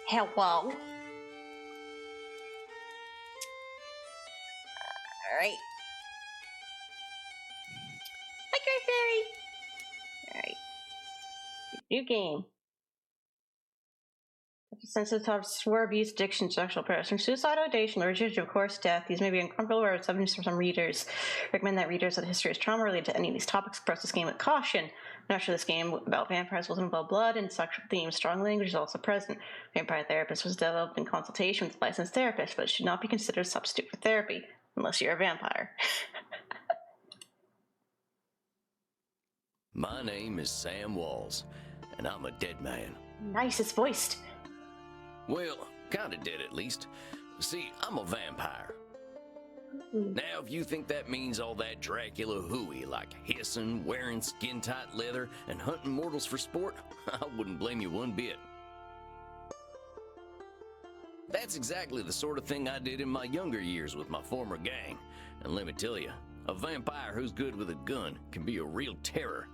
Hello. Alright. Hi, Great Fairy! Alright. New game. Sensitive topics: war, abuse, addiction, sexual harassment, suicide, ideation, urges, of course, death. These may be uncomfortable or subjects for some readers. Recommend that readers with a history of trauma related to any of these topics approach this game with caution. I'm not sure this game about vampires will involve blood and sexual themes. Strong language is also present. Vampire Therapist was developed in consultation with a licensed therapist, but it should not be considered a substitute for therapy, unless you're a vampire. My name is Sam Walls, and I'm a dead man. Nice, it's voiced. Well, kinda dead at least. See, I'm a vampire. Now, if you think that means all that Dracula hooey, like hissing, wearing skin-tight leather, and hunting mortals for sport, I wouldn't blame you one bit. That's exactly the sort of thing I did in my younger years with my former gang. And let me tell you, a vampire who's good with a gun can be a real terror.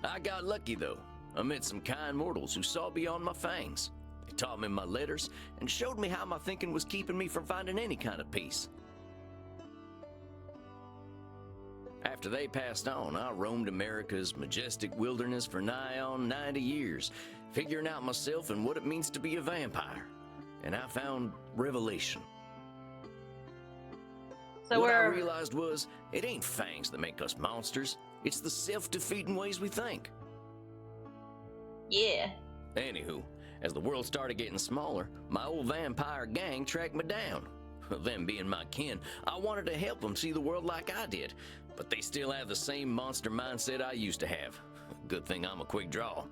I got lucky, though. I met some kind mortals who saw beyond my fangs. They taught me my letters and showed me how my thinking was keeping me from finding any kind of peace. After they passed on, I roamed America's majestic wilderness for nigh on 90 years, figuring out myself and what it means to be a vampire. And I found revelation. So What I realized was, it ain't fangs that make us monsters. It's the self-defeating ways we think. Yeah. Anywho, as the world started getting smaller, my old vampire gang tracked me down. Them being my kin, I wanted to help them see the world like I did, but they still have the same monster mindset I used to have. Good thing I'm a quick draw.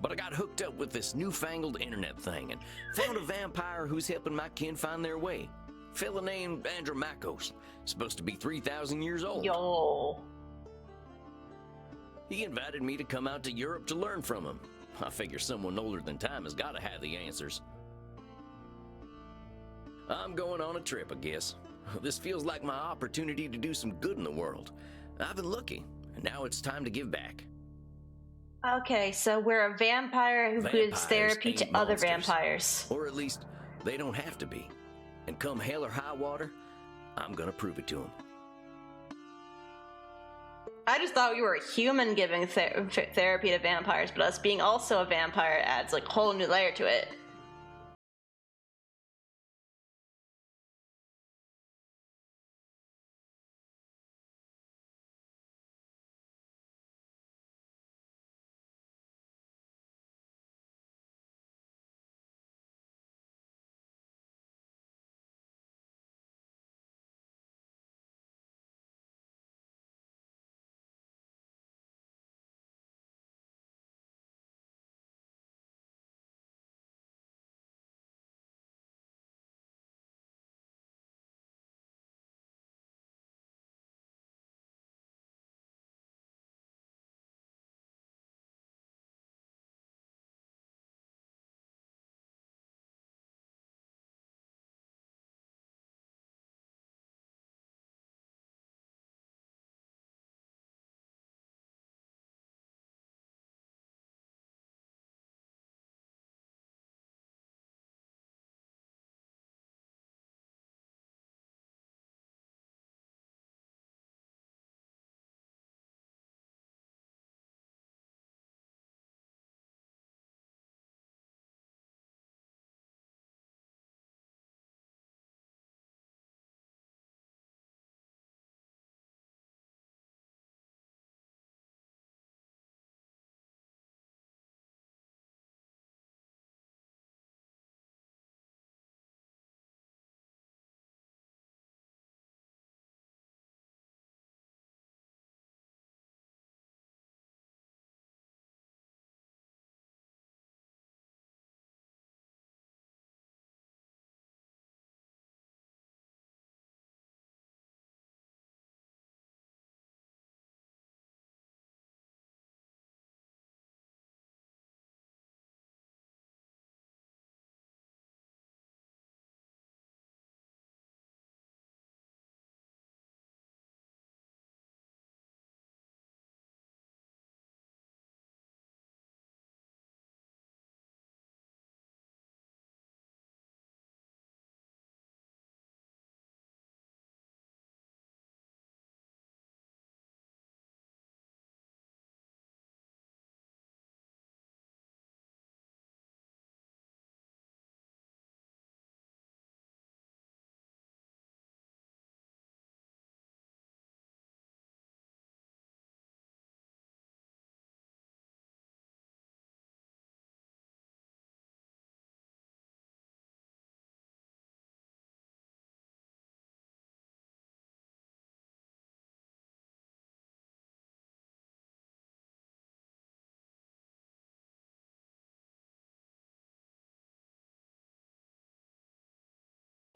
But I got hooked up with this newfangled internet thing and found a vampire who's helping my kin find their way. Fella named Andromachos, supposed to be 3,000 years old. Yo. He invited me to come out to Europe to learn from him. I figure someone older than time has got to have the answers. I'm going on a trip, I guess. This feels like my opportunity to do some good in the world. I've been lucky, and now it's time to give back. Okay, so we're a vampire who gives Vampires therapy to ain't other monsters. vampires. Or at least, they don't have to be. And come hell or high water, I'm gonna prove it to them. I just thought you were a human giving therapy to vampires, but us being also a vampire adds like a whole new layer to it.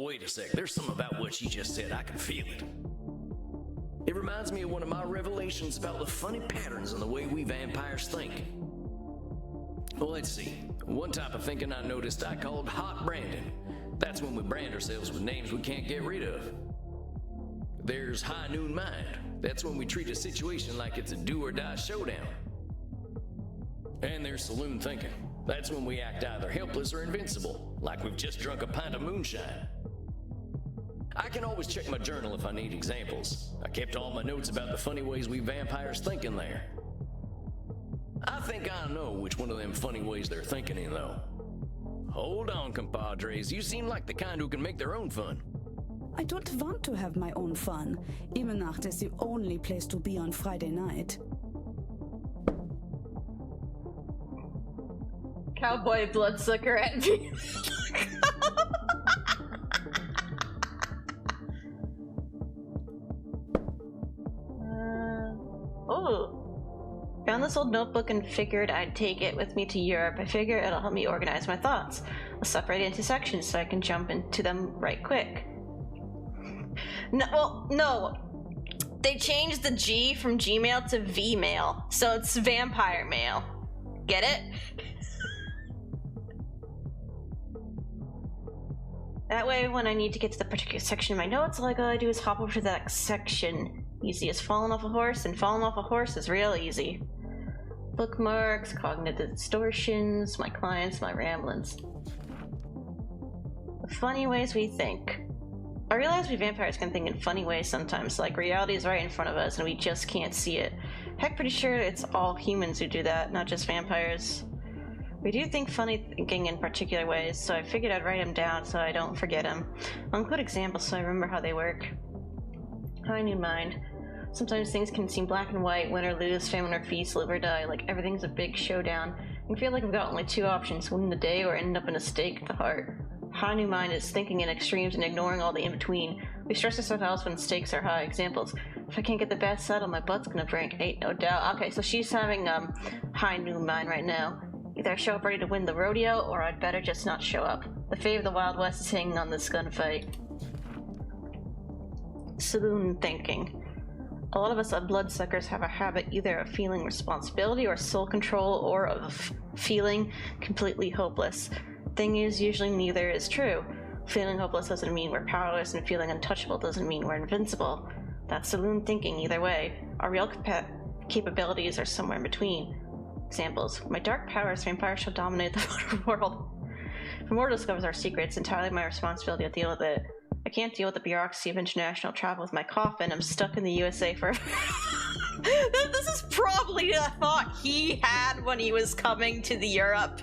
Wait a sec, there's something about what she just said. I can feel it. It reminds me of one of my revelations about the funny patterns in the way we vampires think. Well, let's see. One type of thinking I noticed I called hot branding. That's when we brand ourselves with names we can't get rid of. There's high noon mind. That's when we treat a situation like it's a do or die showdown. And there's saloon thinking. That's when we act either helpless or invincible, like we've just drunk a pint of moonshine. I can always check my journal if I need examples. I kept all my notes about the funny ways we vampires think in there. I think I know which one of them funny ways they're thinking in, though. Hold on, compadres. You seem like the kind who can make their own fun. I don't want to have my own fun. Immernacht is the only place to be on Friday night. Cowboy bloodsucker at me. Found this old notebook and figured I'd take it with me to Europe. I figure it'll help me organize my thoughts. I'll separate it into sections so I can jump into them right quick. No. They changed the G from Gmail to Vmail, so it's vampire mail. Get it? That way, when I need to get to the particular section of my notes, all I gotta do is hop over to that section. Easy as falling off a horse, and falling off a horse is real easy. Bookmarks, cognitive distortions, my clients, my ramblings. The funny ways we think. I realize we vampires can think in funny ways sometimes, like reality is right in front of us and we just can't see it. Heck, pretty sure it's all humans who do that, not just vampires. We do think funny thinking in particular ways, so I figured I'd write them down so I don't forget them. I'll include examples so I remember how they work. High noon mind. Sometimes things can seem black and white, win or lose, famine or feast, live or die, like everything's a big showdown. You feel like we've got only two options, win the day or end up in a stake at the heart. High noon mind is thinking in extremes and ignoring all the in-between. We stress ourselves out when stakes are high. Examples. If I can't get the best saddle, my butt's gonna break. Ain't no doubt. Okay, so she's having high noon mind right now. Either I show up ready to win the rodeo, or I'd better just not show up. The fate of the Wild West is hanging on this gunfight. Saloon thinking. A lot of us bloodsuckers have a habit either of feeling responsibility or soul control, or of feeling completely hopeless. Thing is, usually neither is true. Feeling hopeless doesn't mean we're powerless, and feeling untouchable doesn't mean we're invincible. That's saloon thinking either way. Our real capabilities are somewhere in between. Examples. My dark powers, vampires shall dominate the modern world. If Immortal discovers our secret, it's entirely my responsibility to deal with it. I can't deal with the bureaucracy of international travel with my coffin. I'm stuck in the USA forever. This is probably the thought he had when he was coming to the Europe.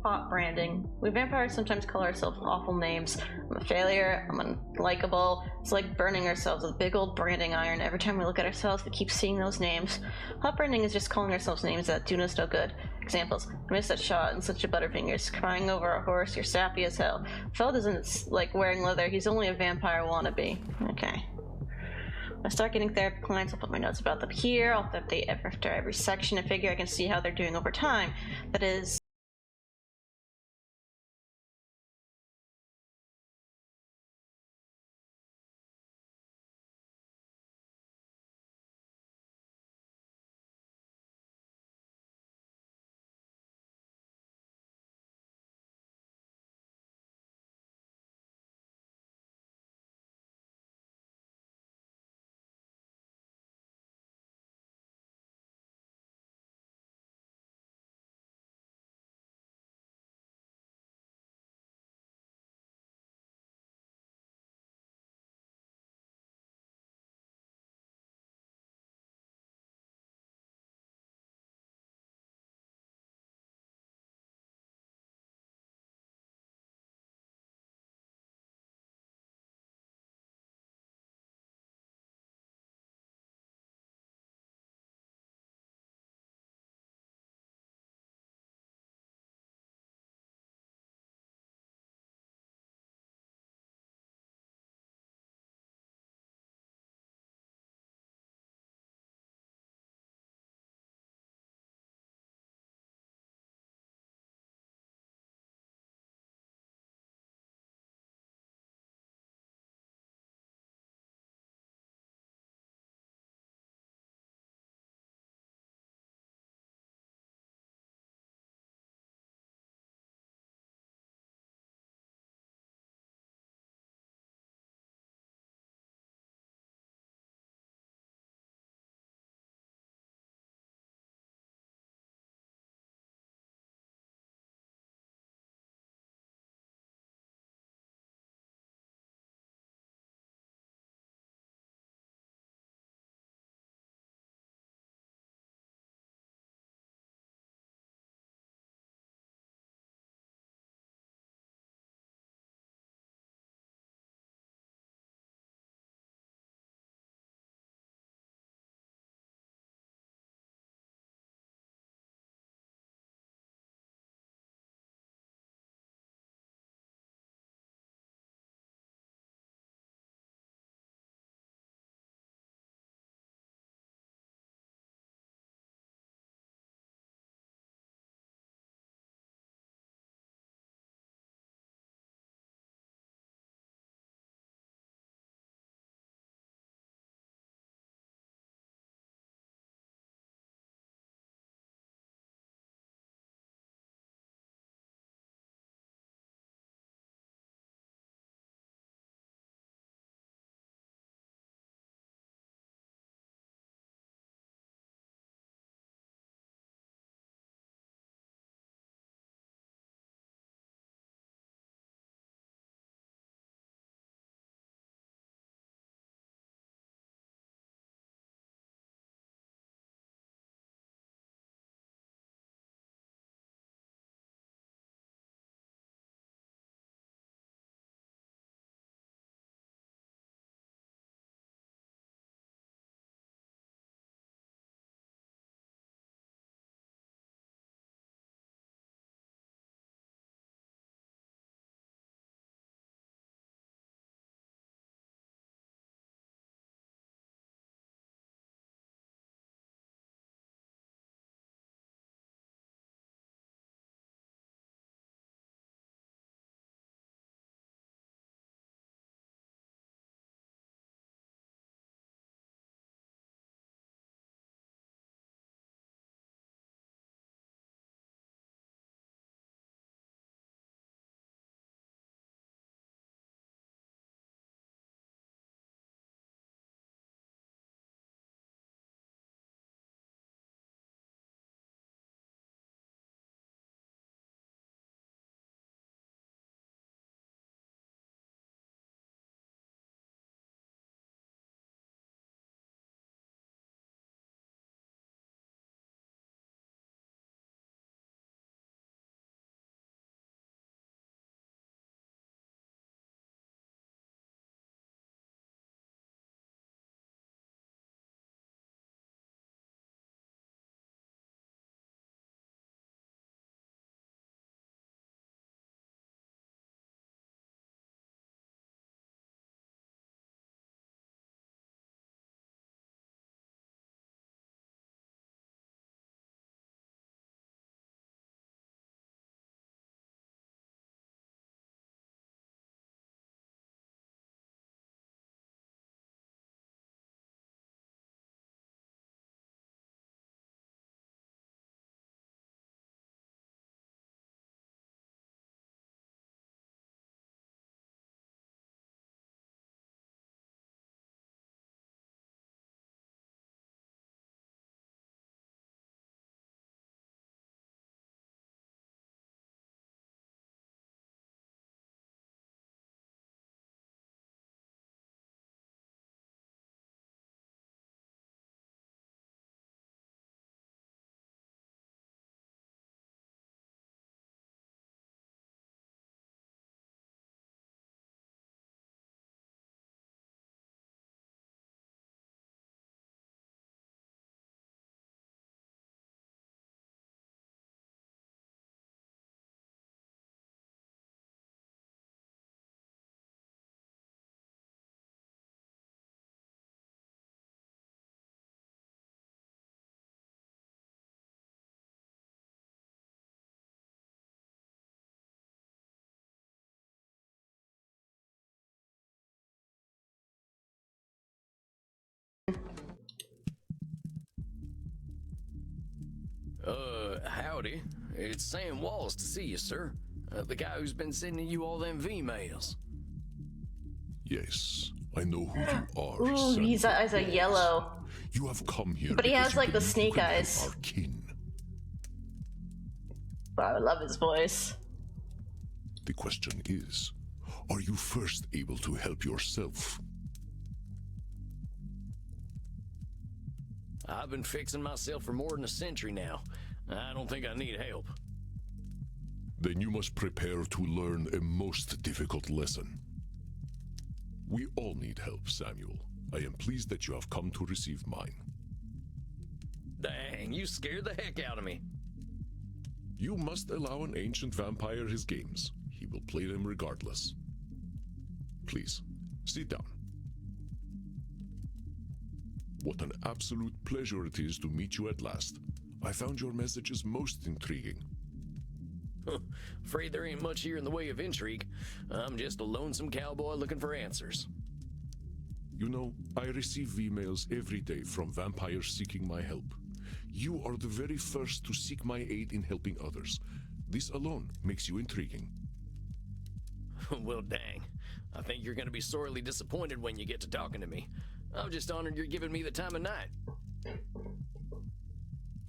Hot branding. We vampires sometimes call ourselves awful names. I'm a failure, I'm unlikable. It's like burning ourselves with a big old branding iron. Every time we look at ourselves, we keep seeing those names. Hot branding is just calling ourselves names that do us no good. Examples. I missed that shot and such a butterfingers. Crying over a horse, you're sappy as hell. Feld isn't like wearing leather, he's only a vampire wannabe. Okay. When I start getting therapy clients, I'll put my notes about them here. I'll update after every section. I figure I can see how they're doing over time. That is, Howdy. It's Sam Wallace to see you, sir. The guy who's been sending you all them V-mails. Yes, I know who you are. Ooh, Sam his eyes are Wallace. yellow. You have come here, But he because has, you like, the believe you snake can help eyes. Our kin. Wow, I love his voice. The question is, are you first able to help yourself? I've been fixing myself for more than a century now. I don't think I need help. Then you must prepare to learn a most difficult lesson. We all need help, Samuel. I am pleased that you have come to receive mine. Dang, you scared the heck out of me. You must allow an ancient vampire his games. He will play them regardless. Please, sit down. What an absolute pleasure it is to meet you at last. I found your messages most intriguing. Afraid there ain't much here in the way of intrigue. I'm just a lonesome cowboy looking for answers. You know, I receive emails every day from vampires seeking my help. You are the very first to seek my aid in helping others. This alone makes you intriguing. Well, dang. I think you're gonna be sorely disappointed when you get to talking to me. I'm just honored you're giving me the time of night.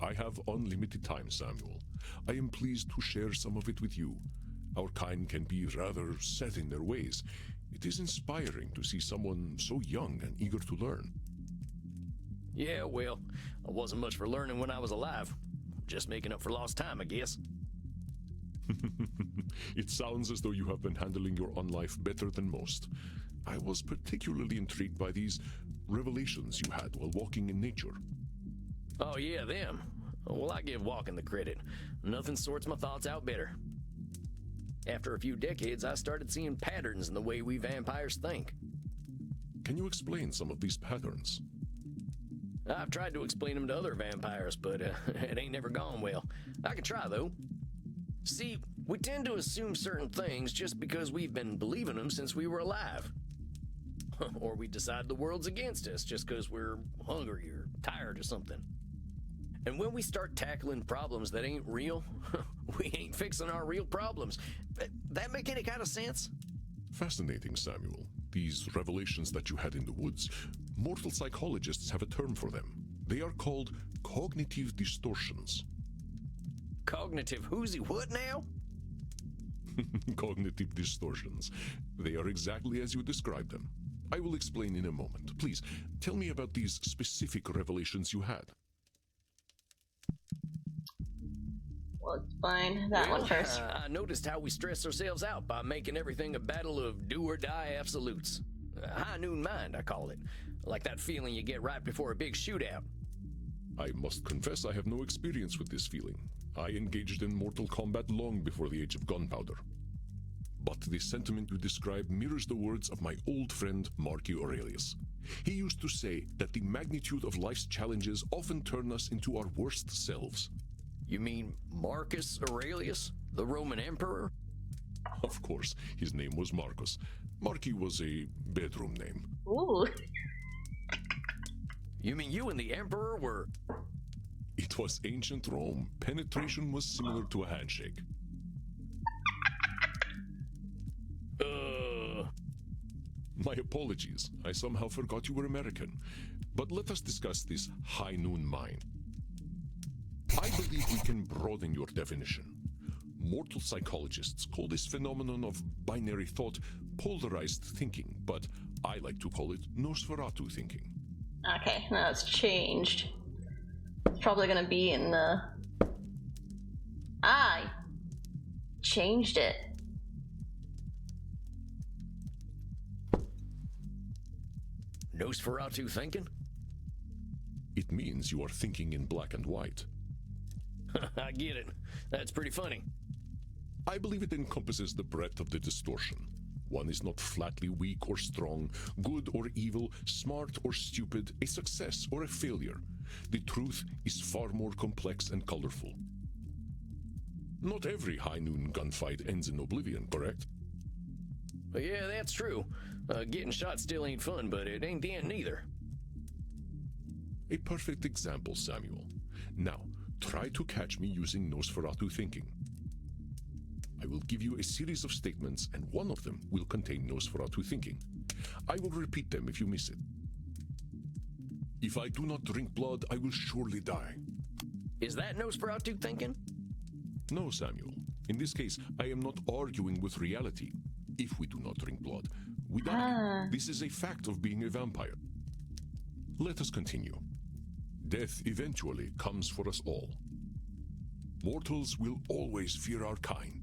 I have unlimited time, Samuel. I am pleased to share some of it with you. Our kind can be rather set in their ways. It is inspiring to see someone so young and eager to learn. Yeah, well, I wasn't much for learning when I was alive. Just making up for lost time, I guess. It sounds as though you have been handling your own life better than most. I was particularly intrigued by these revelations you had while walking in nature. Oh yeah, them. Well, I give walking the credit. Nothing sorts my thoughts out better. After a few decades, I started seeing patterns in the way we vampires think. Can you explain some of these patterns? I've tried to explain them to other vampires, but it ain't never gone well. I can try, though. See, we tend to assume certain things just because we've been believing them since we were alive. Or we decide the world's against us just because we're hungry or tired or something. And when we start tackling problems that ain't real, we ain't fixing our real problems. That make any kind of sense? Fascinating, Samuel. These revelations that you had in the woods, mortal psychologists have a term for them. They are called cognitive distortions. Cognitive whoozy what now? Cognitive distortions. They are exactly as you described them. I will explain in a moment. Please, tell me about these specific revelations you had. We'll explain that one first. I noticed how we stress ourselves out by making everything a battle of do-or-die absolutes. High noon mind, I call it. Like that feeling you get right before a big shootout. I must confess I have no experience with this feeling. I engaged in mortal combat long before the age of gunpowder. But the sentiment you describe mirrors the words of my old friend Marcus Aurelius. He used to say that the magnitude of life's challenges often turn us into our worst selves. You mean Marcus Aurelius, the Roman emperor? Of course, his name was Marcus. Marcus was a bedroom name. Ooh. You mean you and the emperor were... It was ancient Rome. Penetration was similar to a handshake. My apologies. I somehow forgot you were American. But let us discuss this high noon mind. I believe we can broaden your definition. Mortal psychologists call this phenomenon of binary thought polarized thinking, but I like to call it Nosferatu thinking. Okay, now it's changed. It's probably gonna be in the... I changed it. Nosferatu thinking? It means you are thinking in black and white. I get it. That's pretty funny. I believe it encompasses the breadth of the distortion. One is not flatly weak or strong, good or evil, smart or stupid, a success or a failure. The truth is far more complex and colorful. Not every high noon gunfight ends in oblivion, correct? Yeah, that's true. Getting shot still ain't fun, but it ain't the end neither. A perfect example, Samuel. Now, Try to catch me using Nosferatu thinking. I will give you a series of statements, and one of them will contain Nosferatu thinking. I will repeat them if you miss it. If I do not drink blood, I will surely die. Is that Nosferatu thinking? No, Samuel. In this case, I am not arguing with reality. If we do not drink blood, we die. This is a fact of being a vampire. Let us continue. Death eventually comes for us all. Mortals will always fear our kind.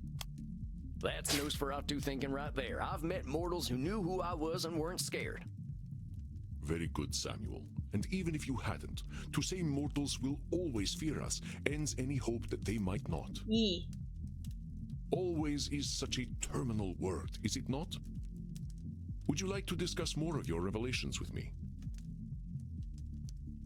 That's Nosferatu thinking right there. I've met mortals who knew who I was and weren't scared. Very good, Samuel. And even if you hadn't, to say mortals will always fear us ends any hope that they might not. Yee. Always is such a terminal word, is it not? Would you like to discuss more of your revelations with me?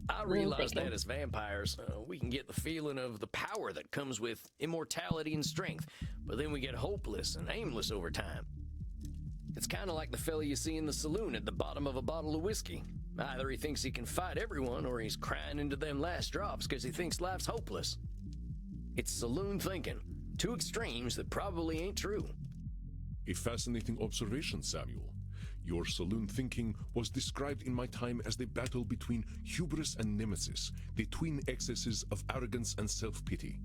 I realize that as vampires, we can get the feeling of the power that comes with immortality and strength, but then we get hopeless and aimless over time. It's kind of like the fella you see in the saloon at the bottom of a bottle of whiskey. Either he thinks he can fight everyone, or he's crying into them last drops because he thinks life's hopeless. It's saloon thinking. Two extremes that probably ain't true. A fascinating observation, Samuel. Your saloon thinking was described in my time as the battle between hubris and nemesis, the twin excesses of arrogance and self-pity.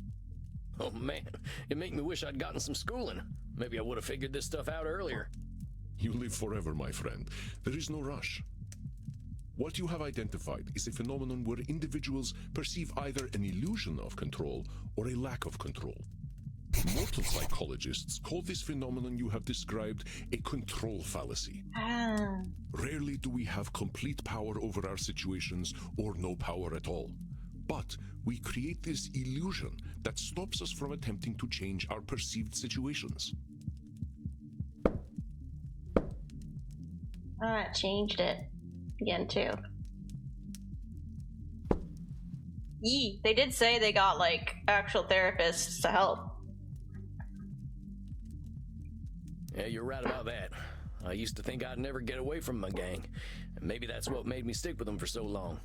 Oh man, it make me wish I'd gotten some schooling. Maybe I would have figured this stuff out earlier. You live forever, my friend. There is no rush. What you have identified is a phenomenon where individuals perceive either an illusion of control or a lack of control. Mortal psychologists call this phenomenon you have described a control fallacy. Rarely do we have complete power over our situations or no power at all. But we create this illusion that stops us from attempting to change our perceived situations. Alright, changed it. Again, too. Yee, they did say they got, like, actual therapists to help. Yeah, you're right about that. I used to think I'd never get away from my gang, and maybe that's what made me stick with them for so long.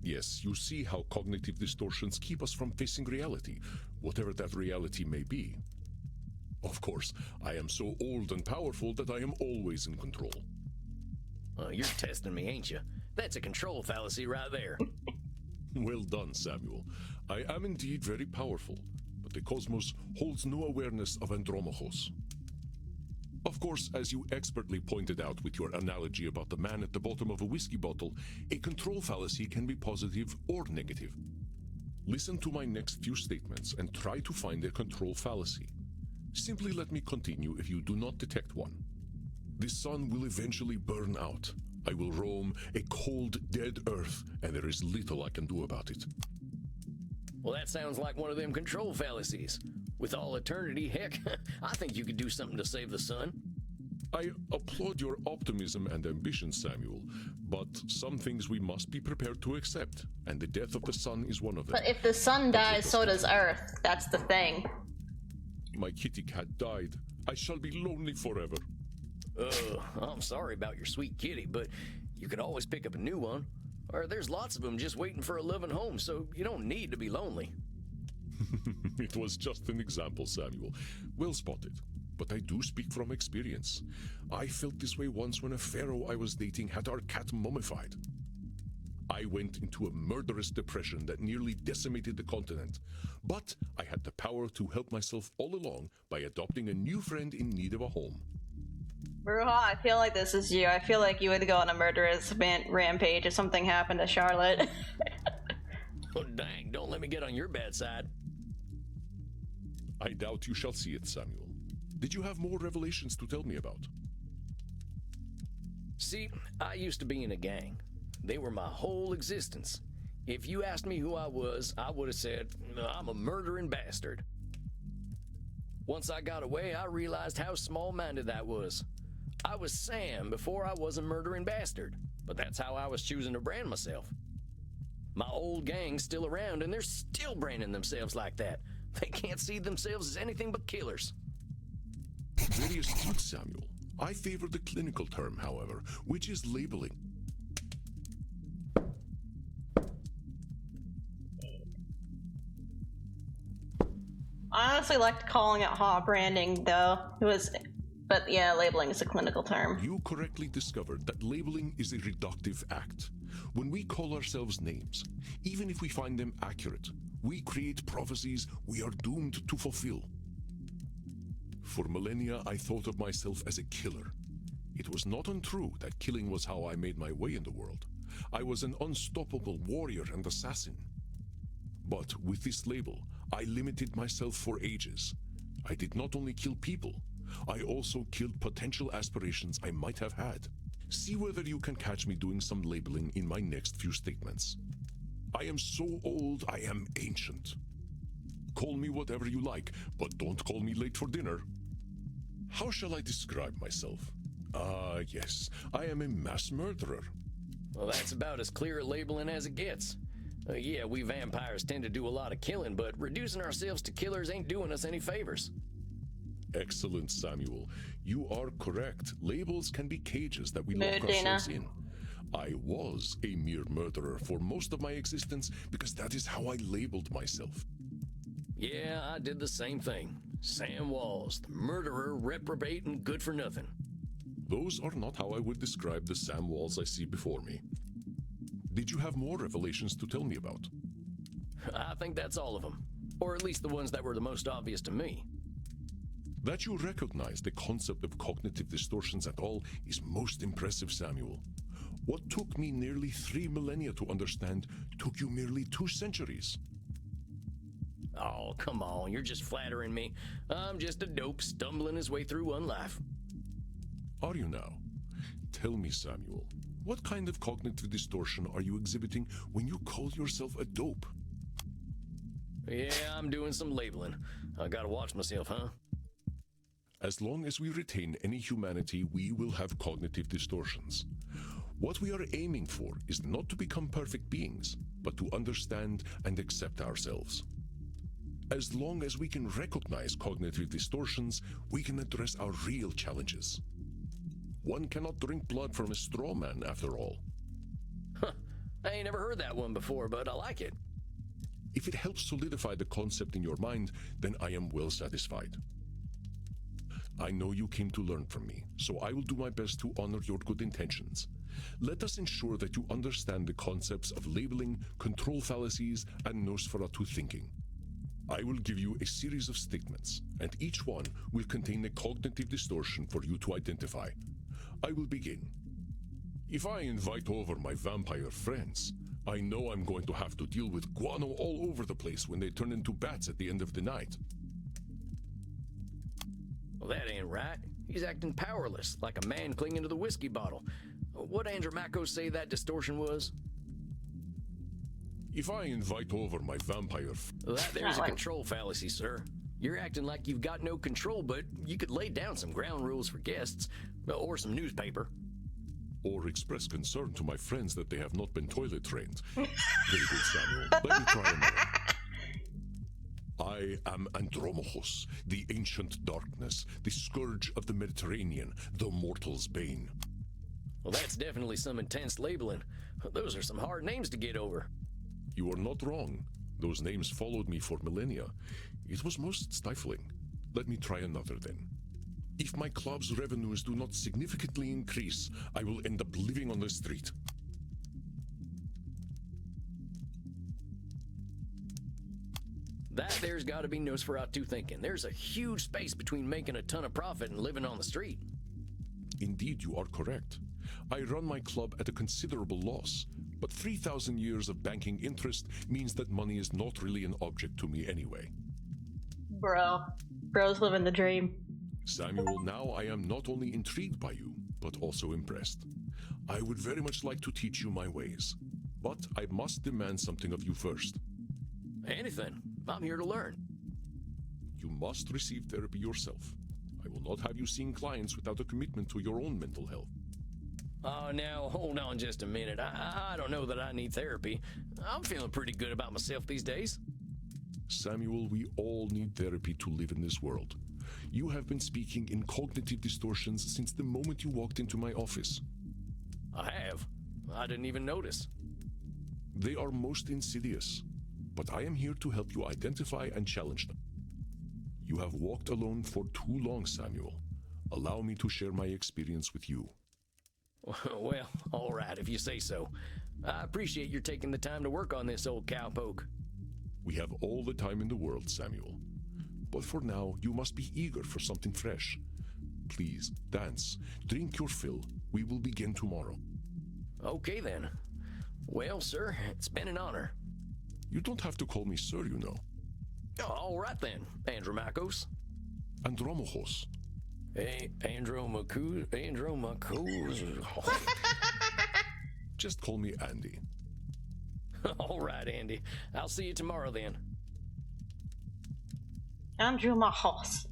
Yes, you see how cognitive distortions keep us from facing reality, whatever that reality may be. Of course, I am so old and powerful that I am always in control. You're testing me, ain't you? That's a control fallacy right there. Well done, Samuel. I am indeed very powerful, but the cosmos holds no awareness of Andromachos. Of course, as you expertly pointed out with your analogy about the man at the bottom of a whiskey bottle, a control fallacy can be positive or negative. Listen to my next few statements and try to find a control fallacy. Simply let me continue if you do not detect one. The sun will eventually burn out. I will roam a cold, dead earth, and there is little I can do about it. Well, that sounds like one of them control fallacies. With all eternity, heck, I think you could do something to save the sun. I applaud your optimism and ambition, Samuel, but some things we must be prepared to accept, and the death of the sun is one of them. But if the sun dies, so does Earth. That's the thing. My kitty cat died. I shall be lonely forever. I'm sorry about your sweet kitty, but you can always pick up a new one. Or there's lots of them just waiting for a loving home, so you don't need to be lonely. It was just an example, Samuel. Well spotted. But I do speak from experience. I felt this way once when a pharaoh I was dating had our cat mummified. I went into a murderous depression that nearly decimated the continent. But I had the power to help myself all along by adopting a new friend in need of a home. Bruja, I feel like this is you. I feel like you would go on a murderous rampage if something happened to Charlotte. Oh, dang, don't let me get on your bad side. I doubt you shall see it, Samuel. Did you have more revelations to tell me about? See, I used to be in a gang. They were my whole existence. If you asked me who I was, I would have said, I'm a murdering bastard. Once I got away, I realized how small-minded that was. I was Sam before I was a murdering bastard, but that's how I was choosing to brand myself. My old gang's still around, and they're still branding themselves like that. They can't see themselves as anything but killers. Very astute, Samuel. I favor the clinical term, however, which is labeling. I honestly liked calling it HA branding, though. But yeah, labeling is a clinical term. You correctly discovered that labeling is a reductive act. When we call ourselves names, even if we find them accurate, we create prophecies we are doomed to fulfill. For millennia, I thought of myself as a killer. It was not untrue that killing was how I made my way in the world. I was an unstoppable warrior and assassin. But with this label, I limited myself for ages. I did not only kill people, I also killed potential aspirations I might have had. See whether you can catch me doing some labeling in my next few statements. I am so old, I am ancient. Call me whatever you like, but don't call me late for dinner. How shall I describe myself? Yes, I am a mass murderer. Well, that's about as clear a labeling as it gets. Yeah, we vampires tend to do a lot of killing, but reducing ourselves to killers ain't doing us any favors. Excellent, Samuel. You are correct. Labels can be cages that we lock ourselves in. I was a mere murderer for most of my existence because that is how I labeled myself. Yeah, I did the same thing. Sam Walls, the murderer, reprobate, and good for nothing. Those are not how I would describe the Sam Walls I see before me. Did you have more revelations to tell me about? I think that's all of them. Or at least the ones that were the most obvious to me. That you recognize the concept of cognitive distortions at all is most impressive, Samuel. What took me nearly 3 millennia to understand took you merely 2 centuries. Oh, come on, you're just flattering me. I'm just a dope stumbling his way through one life. Are you now? Tell me, Samuel, what kind of cognitive distortion are you exhibiting when you call yourself a dope? Yeah, I'm doing some labeling. I gotta watch myself, huh? As long as we retain any humanity, we will have cognitive distortions. What we are aiming for is not to become perfect beings, but to understand and accept ourselves. As long as we can recognize cognitive distortions, we can address our real challenges. One cannot drink blood from a straw man, after all. Huh. I ain't never heard that one before, but I like it. If it helps solidify the concept in your mind, then I am well satisfied. I know you came to learn from me, so I will do my best to honor your good intentions. Let us ensure that you understand the concepts of labeling, control fallacies, and Nosferatu thinking. I will give you a series of statements, and each one will contain a cognitive distortion for you to identify. I will begin. If I invite over my vampire friends, I know I'm going to have to deal with guano all over the place when they turn into bats at the end of the night. Well, that ain't right. He's acting powerless, like a man clinging to the whiskey bottle. What'd Andromaco say that distortion was? If I invite over my vampire There's a control fallacy, sir. You're acting like you've got no control, but you could lay down some ground rules for guests, or some newspaper. Or express concern to my friends that they have not been toilet trained. Very good, Samuel. Let me try another. I am Andromachus, the ancient darkness, the scourge of the Mediterranean, the mortal's bane. Well, that's definitely some intense labeling. Those are some hard names to get over. You are not wrong. Those names followed me for millennia. It was most stifling. Let me try another then. If my club's revenues do not significantly increase, I will end up living on the street. That there's got to be Nosferatu thinking. There's a huge space between making a ton of profit and living on the street. Indeed, you are correct. I run my club at a considerable loss, but 3,000 years of banking interest means that money is not really an object to me anyway. Bro's living the dream. Samuel, now I am not only intrigued by you, but also impressed. I would very much like to teach you my ways, but I must demand something of you first. Anything. I'm here to learn. You must receive therapy yourself. I will not have you seeing clients without a commitment to your own mental health. Now, hold on just a minute. I don't know that I need therapy. I'm feeling pretty good about myself these days. Samuel, we all need therapy to live in this world. You have been speaking in cognitive distortions since the moment you walked into my office. I have. I didn't even notice. They are most insidious, but I am here to help you identify and challenge them. You have walked alone for too long, Samuel. Allow me to share my experience with you. Well, all right, if you say so. I appreciate your taking the time to work on this, old cowpoke. We have all the time in the world, Samuel. But for now, you must be eager for something fresh. Please, dance, drink your fill. We will begin tomorrow. Okay, then. Well, sir, it's been an honor. You don't have to call me sir, you know. All right, then, Andromachos. Andromachos. Hey, Andromachos. Just call me Andy. All right, Andy. I'll see you tomorrow, then. Andrew Mahos.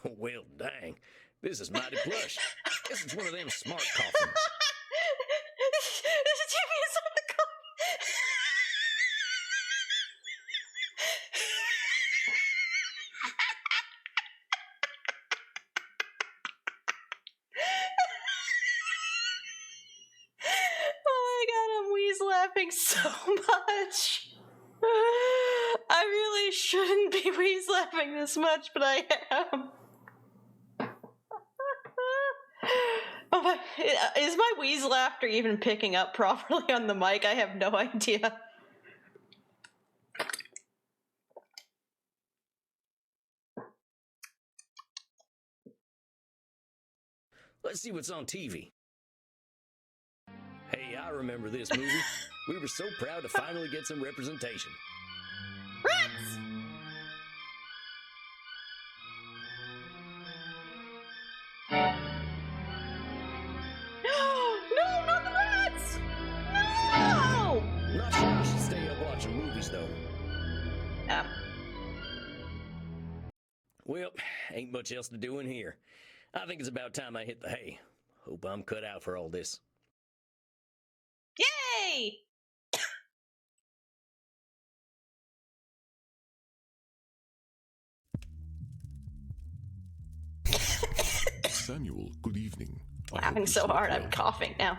Well, dang. This is mighty plush. Guess it's one of them smart coffins. Jimmy is on the coffin. Oh my god, I'm wheeze laughing so much. I really shouldn't be wheeze laughing this much, but I am. Oh my, is my wheeze laughter even picking up properly on the mic? I have no idea. Let's see what's on TV. Hey, I remember this movie. We were so proud to finally get some representation. Rats! No, not the rats! No! Not sure I should stay up watching movies, though. Ah. Well, ain't much else to do in here. I think it's about time I hit the hay. Hope I'm cut out for all this. Yay! Samuel, good evening. Laughing so hard, I'm coughing now.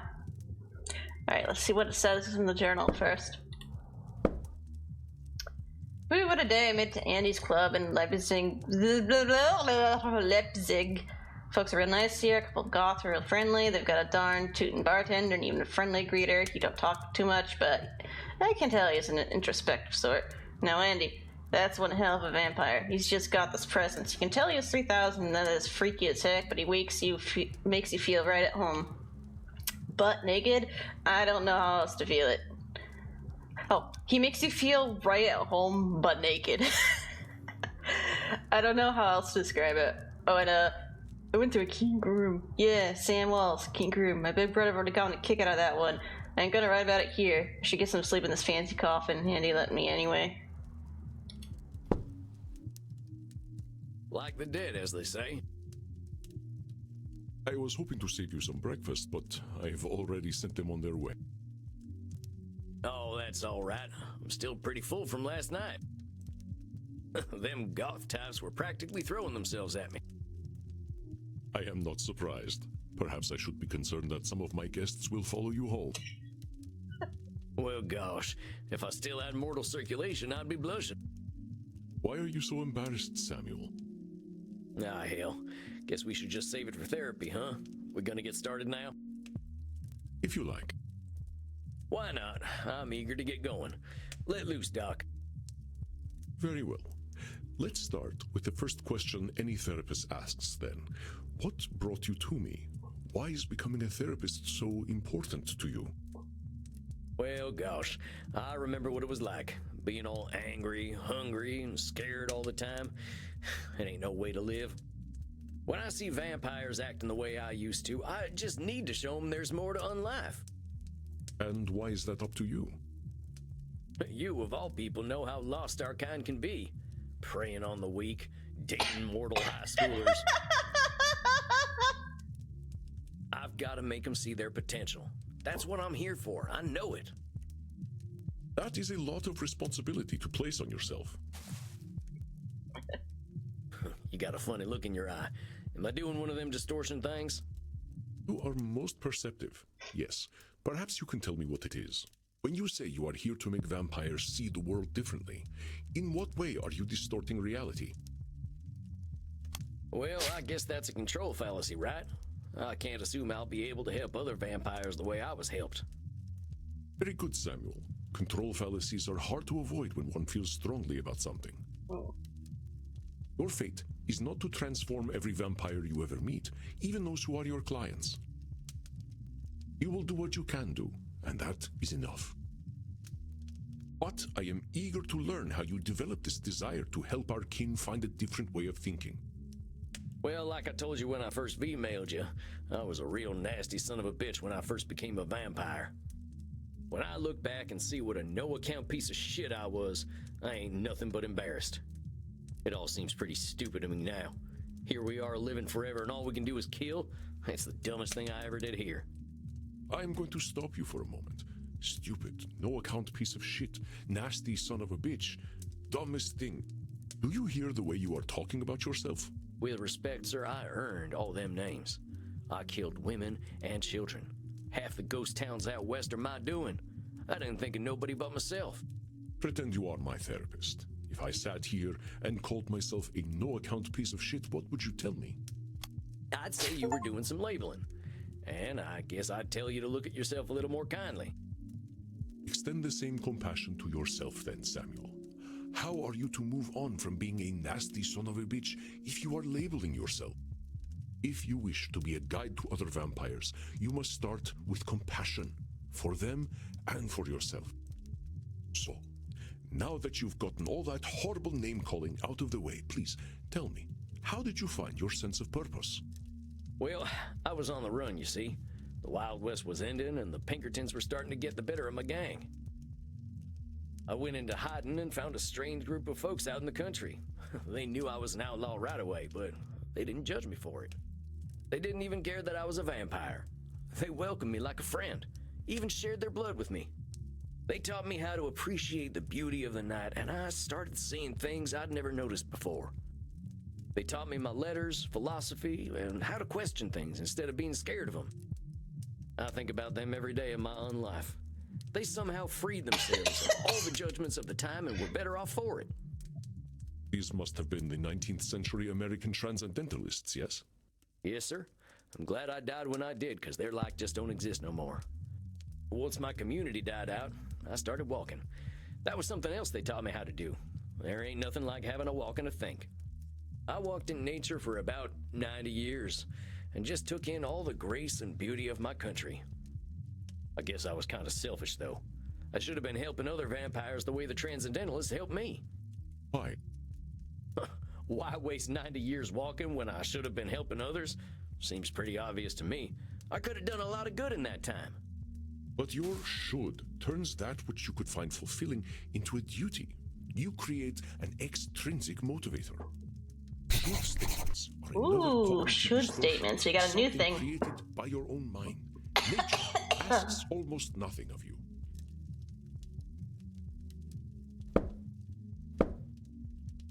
Alright, let's see what it says in the journal first. What a day I made to Andy's club in Leipzig. Leipzig. Folks are real nice here. A couple of goths are real friendly. They've got a darn tootin' bartender and even a friendly greeter. He don't talk too much, but I can tell he's an introspective sort. Now, Andy, that's one hell of a vampire. He's just got this presence. You can tell he was 3,000 and that is freaky as heck, but he makes you feel right at home. Butt naked? I don't know how else to feel it. Oh, he makes you feel right at home, but naked. I don't know how else to describe it. Oh, and I went to a kink room. Yeah, Sam Walls, kink room. My big brother already got a kick out of that one. I ain't gonna write about it here. I should get some sleep in this fancy coffin. Andy let me anyway. Like the dead, as they say. I was hoping to save you some breakfast, but I've already sent them on their way. Oh, that's all right. I'm still pretty full from last night. Them goth types were practically throwing themselves at me. I am not surprised. Perhaps I should be concerned that some of my guests will follow you home. Well, gosh, if I still had mortal circulation, I'd be blushing. Why are you so embarrassed, Samuel? Ah, hell. Guess we should just save it for therapy, huh? We gonna get started now? If you like. Why not? I'm eager to get going. Let loose, Doc. Very well. Let's start with the first question any therapist asks then. What brought you to me? Why is becoming a therapist so important to you? Well, gosh, I remember what it was like. Being all angry, hungry, and scared all the time. It ain't no way to live. When I see vampires acting the way I used to, I just need to show them there's more to unlife. And why is that up to you? You, of all people, know how lost our kind can be. Preying on the weak, dating mortal high schoolers. I've got to make them see their potential. That's what I'm here for. I know it. That is a lot of responsibility to place on yourself. You got a funny look in your eye. Am I doing one of them distortion things? You are most perceptive. Yes. Perhaps you can tell me what it is. When you say you are here to make vampires see the world differently, in what way are you distorting reality? Well, I guess that's a control fallacy, right? I can't assume I'll be able to help other vampires the way I was helped. Very good, Samuel. Control fallacies are hard to avoid when one feels strongly about something. Oh. Your fate is not to transform every vampire you ever meet, even those who are your clients. You will do what you can do, and that is enough. But I am eager to learn how you developed this desire to help our kin find a different way of thinking. Well, like I told you when I first V-mailed you, I was a real nasty son of a bitch when I first became a vampire. When I look back and see what a no-account piece of shit I was, I ain't nothing but embarrassed. It all seems pretty stupid to me now. Here we are living forever and all we can do is kill? It's the dumbest thing I ever did here. I'm going to stop you for a moment. Stupid, no account piece of shit, nasty son of a bitch, dumbest thing. Do you hear the way you are talking about yourself? With respect, sir, I earned all them names. I killed women and children. Half the ghost towns out west are my doing. I didn't think of nobody but myself. Pretend you are my therapist. If I sat here and called myself a no-account piece of shit, what would you tell me? I'd say you were doing some labeling. And I guess I'd tell you to look at yourself a little more kindly. Extend the same compassion to yourself then, Samuel. How are you to move on from being a nasty son of a bitch if you are labeling yourself? If you wish to be a guide to other vampires, you must start with compassion for them and for yourself. So, now that you've gotten all that horrible name-calling out of the way, please tell me, how did you find your sense of purpose? Well, I was on the run, you see. The Wild West was ending and the Pinkertons were starting to get the better of my gang. I went into hiding and found a strange group of folks out in the country. They knew I was an outlaw right away, but they didn't judge me for it. They didn't even care that I was a vampire. They welcomed me like a friend, even shared their blood with me. They taught me how to appreciate the beauty of the night, and I started seeing things I'd never noticed before. They taught me my letters, philosophy, and how to question things instead of being scared of them. I think about them every day of my own life. They somehow freed themselves of all the judgments of the time and were better off for it. These must have been the 19th century American transcendentalists, yes? Yes, sir. I'm glad I died when I did, because their like just don't exist no more. Once my community died out, I started walking. That was something else they taught me how to do. There ain't nothing like having a walk and a think. I walked in nature for about 90 years and just took in all the grace and beauty of my country. I guess I was kind of selfish, though. I should have been helping other vampires the way the Transcendentalists helped me. Why? Why waste 90 years walking when I should have been helping others? Seems pretty obvious to me. I could have done a lot of good in that time. But your should turns that which you could find fulfilling into a duty. You create an extrinsic motivator. Should statements are another Ooh, cognitive should distortion, statements. We got a new something thing. created by your own mind. Nature asks almost nothing of you.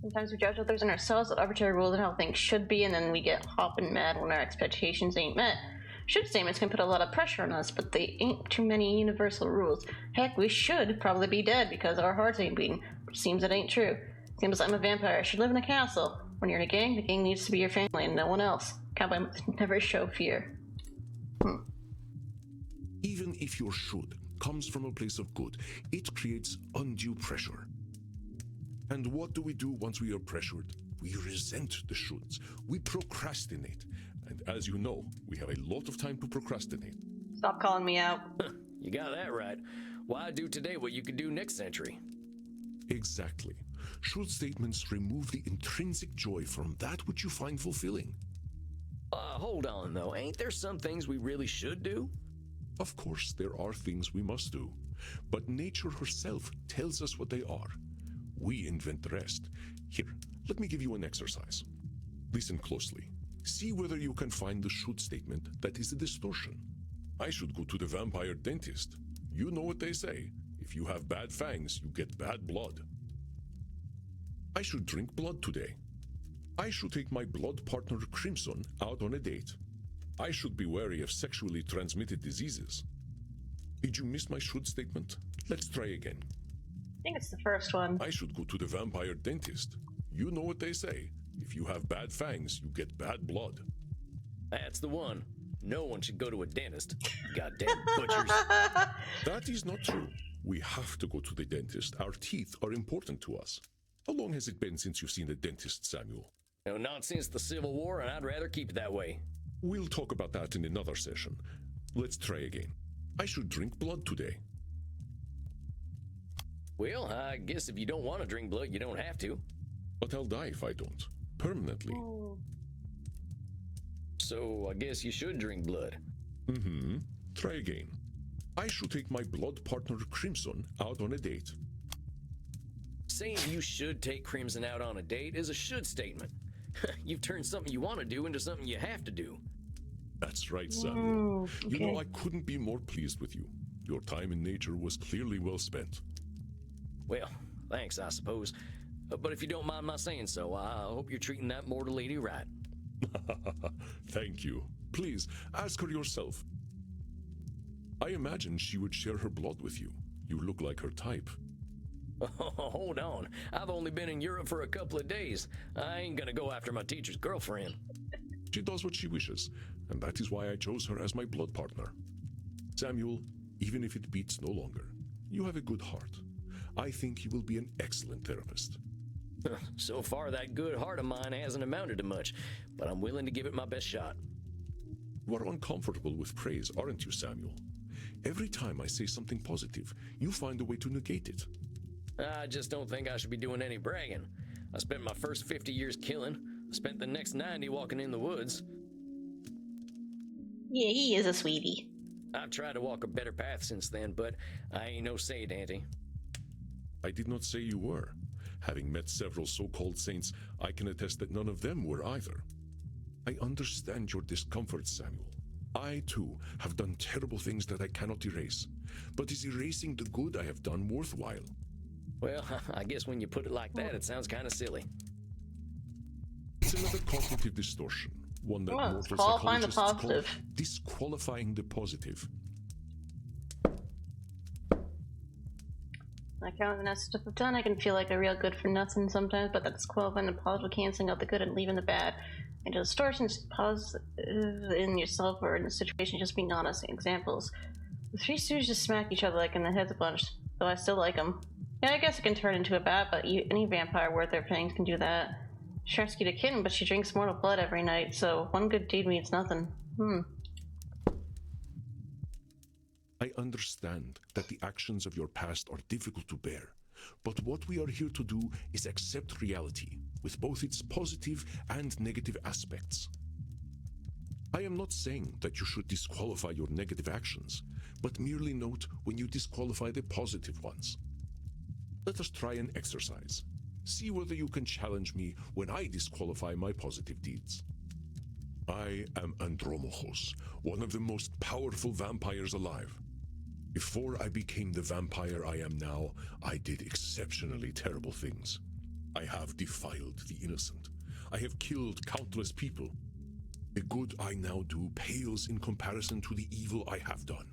Sometimes we judge others and ourselves with arbitrary rules and how things should be, and then we get hopping mad when our expectations ain't met. Should statements can put a lot of pressure on us, but they ain't too many universal rules. Heck, we should probably be dead because our hearts ain't beating, but seems it ain't true. Seems I'm a vampire. I should live in a castle. When you're in a gang, the gang needs to be your family and no one else. Cowboy must never show fear. Even if your should comes from a place of good, it creates undue pressure. And what do we do once we are pressured? We resent the shoulds. We procrastinate. And as you know, we have a lot of time to procrastinate. Stop calling me out. You got that right. Why do today what you could do next century? Exactly. Should statements remove the intrinsic joy from that which you find fulfilling? Hold on, though. Ain't there some things we really should do? Of course, there are things we must do. But nature herself tells us what they are. We invent the rest. Here, let me give you an exercise. Listen closely. See whether you can find the should statement that is a distortion. I should go to the vampire dentist. You know what they say. If you have bad fangs, you get bad blood. I should drink blood today. I should take my blood partner Crimson out on a date. I should be wary of sexually transmitted diseases. Did you miss my should statement? Let's try again. I think it's the first one. I should go to the vampire dentist. You know what they say. If you have bad fangs, you get bad blood. That's the one. No one should go to a dentist. Goddamn butchers. That is not true. We have to go to the dentist. Our teeth are important to us. How long has it been since you've seen a dentist, Samuel? No, not since the Civil War, and I'd rather keep it that way. We'll talk about that in another session. Let's try again. I should drink blood today. Well, I guess if you don't want to drink blood, you don't have to. But I'll die if I don't. Permanently. So I guess you should drink blood. Try again. I should take my blood partner Crimson out on a date. Saying you should take Crimson out on a date is a should statement. You've turned something you want to do into something you have to do. That's right, Samuel. Okay. You know, I couldn't be more pleased with you. Your time in nature was clearly well spent. Well, thanks, I suppose. But if you don't mind my saying so, I hope you're treating that mortal lady right. Thank you. Please, ask her yourself. I imagine she would share her blood with you. You look like her type. Hold on. I've only been in Europe for a couple of days. I ain't gonna go after my teacher's girlfriend. She does what she wishes, and that is why I chose her as my blood partner. Samuel, even if it beats no longer, you have a good heart. I think you will be an excellent therapist. So far, that good heart of mine hasn't amounted to much, but I'm willing to give it my best shot. You are uncomfortable with praise, aren't you, Samuel? Every time I say something positive, you find a way to negate it. I just don't think I should be doing any bragging. I spent my first 50 years killing. I spent the next 90 walking in the woods. Yeah, he is a sweetie. I've tried to walk a better path since then, but I ain't no saint, Auntie. I did not say you were. Having met several so-called saints, I can attest that none of them were either. I understand your discomfort, Samuel. I, too, have done terrible things that I cannot erase. But is erasing the good I have done worthwhile? Well, I guess when you put it like that, it sounds kind of silly. It's another cognitive distortion, one that Well, mortal qualifying the psychologists call positive. disqualifying the positive. Like how the necessary stuff I've done, I can feel like a real good for nothing sometimes, but that's qualifying the positive, canceling out the good and leaving the bad. And distortions positive in yourself or in the situation, just being honest. Examples. The three Stooges just smack each other like in the heads a bunch, though I still like them. Yeah, I guess it can turn into a bat, but any vampire worth their fangs can do that. She rescued a kitten, but she drinks mortal blood every night, so one good deed means nothing. I understand that the actions of your past are difficult to bear, but what we are here to do is accept reality, with both its positive and negative aspects. I am not saying that you should disqualify your negative actions, but merely note when you disqualify the positive ones. Let us try an exercise. See whether you can challenge me when I disqualify my positive deeds. I am Andromachos, one of the most powerful vampires alive. Before I became the vampire I am now, I did exceptionally terrible things. I have defiled the innocent. I have killed countless people. The good I now do pales in comparison to the evil I have done.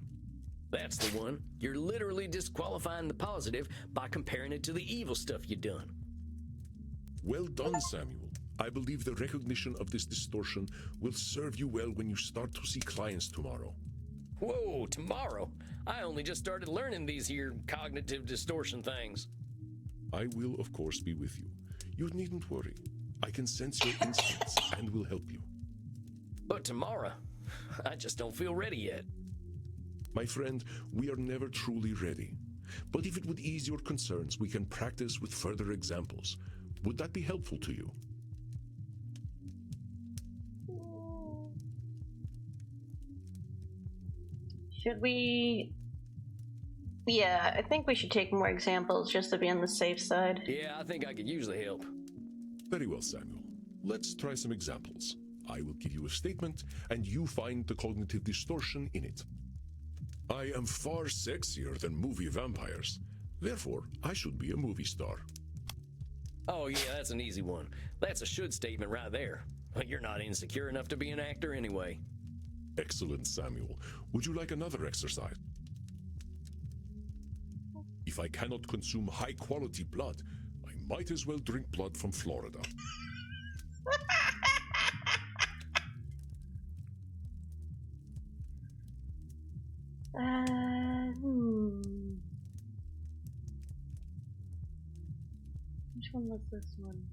That's the one. You're literally disqualifying the positive by comparing it to the evil stuff you done. Well done, Samuel. I believe the recognition of this distortion will serve you well when you start to see clients tomorrow. Whoa, tomorrow? I only just started learning these here cognitive distortion things. I will, of course, be with you. You needn't worry. I can sense your instincts and will help you. But tomorrow, I just don't feel ready yet. My friend, we are never truly ready. But if it would ease your concerns, we can practice with further examples. Would that be helpful to you? Should we... Yeah, I think we should take more examples just to be on the safe side. Yeah, I think I could use the help. Very well, Samuel. Let's try some examples. I will give you a statement, and you find the cognitive distortion in it. I am far sexier than movie vampires. Therefore, I should be a movie star. Oh yeah, that's an easy one. That's a should statement right there. You're not insecure enough to be an actor anyway. Excellent, Samuel. Would you like another exercise? If I cannot consume high-quality blood, I might as well drink blood from Florida. Which one was this one?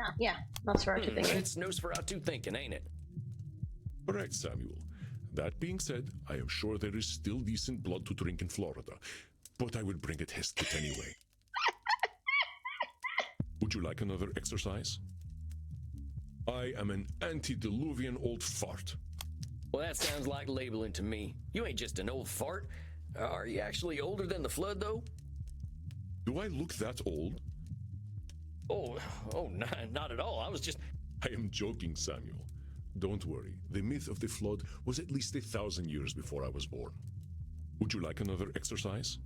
Ah, yeah, Nosferatu thinking. It's Nosferatu thinking, ain't it? Correct, Samuel. That being said, I am sure there is still decent blood to drink in Florida, but I will bring a test kit anyway. Would you like another exercise? I am an antediluvian old fart. Well, that sounds like labeling to me. You ain't just an old fart. Are you actually older than the Flood, though? Do I look that old? Oh, not at all. I was just... I am joking, Samuel. Don't worry. The myth of the Flood was at least 1,000 years before I was born. Would you like another exercise?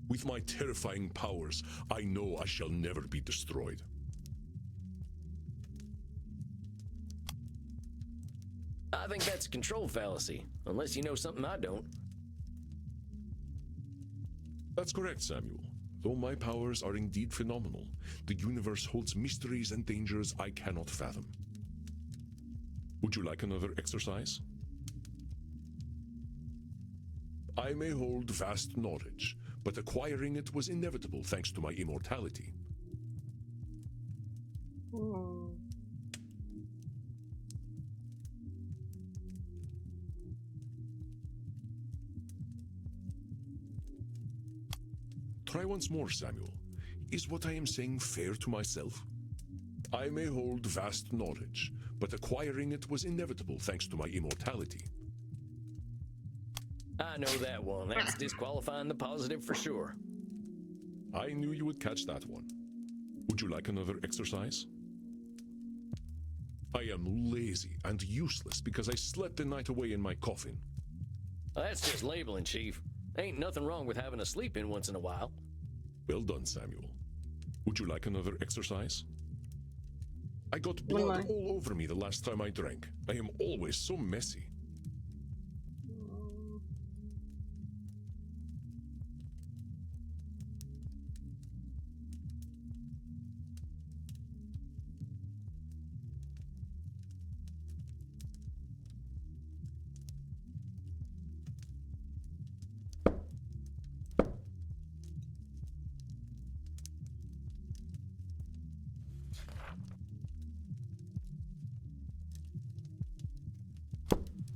With my terrifying powers, I know I shall never be destroyed. I think that's a control fallacy, unless you know something I don't. That's correct, Samuel. Though my powers are indeed phenomenal, the universe holds mysteries and dangers I cannot fathom. Would you like another exercise? I may hold vast knowledge, but acquiring it was inevitable thanks to my immortality. Try once more, Samuel. Is what I am saying fair to myself? I may hold vast knowledge, but acquiring it was inevitable thanks to my immortality. I know that one. That's disqualifying the positive for sure. I knew you would catch that one. Would you like another exercise? I am lazy and useless because I slept the night away in my coffin. That's just labeling, Chief. Ain't nothing wrong with having a sleep in once in a while. Well done, Samuel. Would you like another exercise? I got blood all over me the last time I drank. I am always so messy.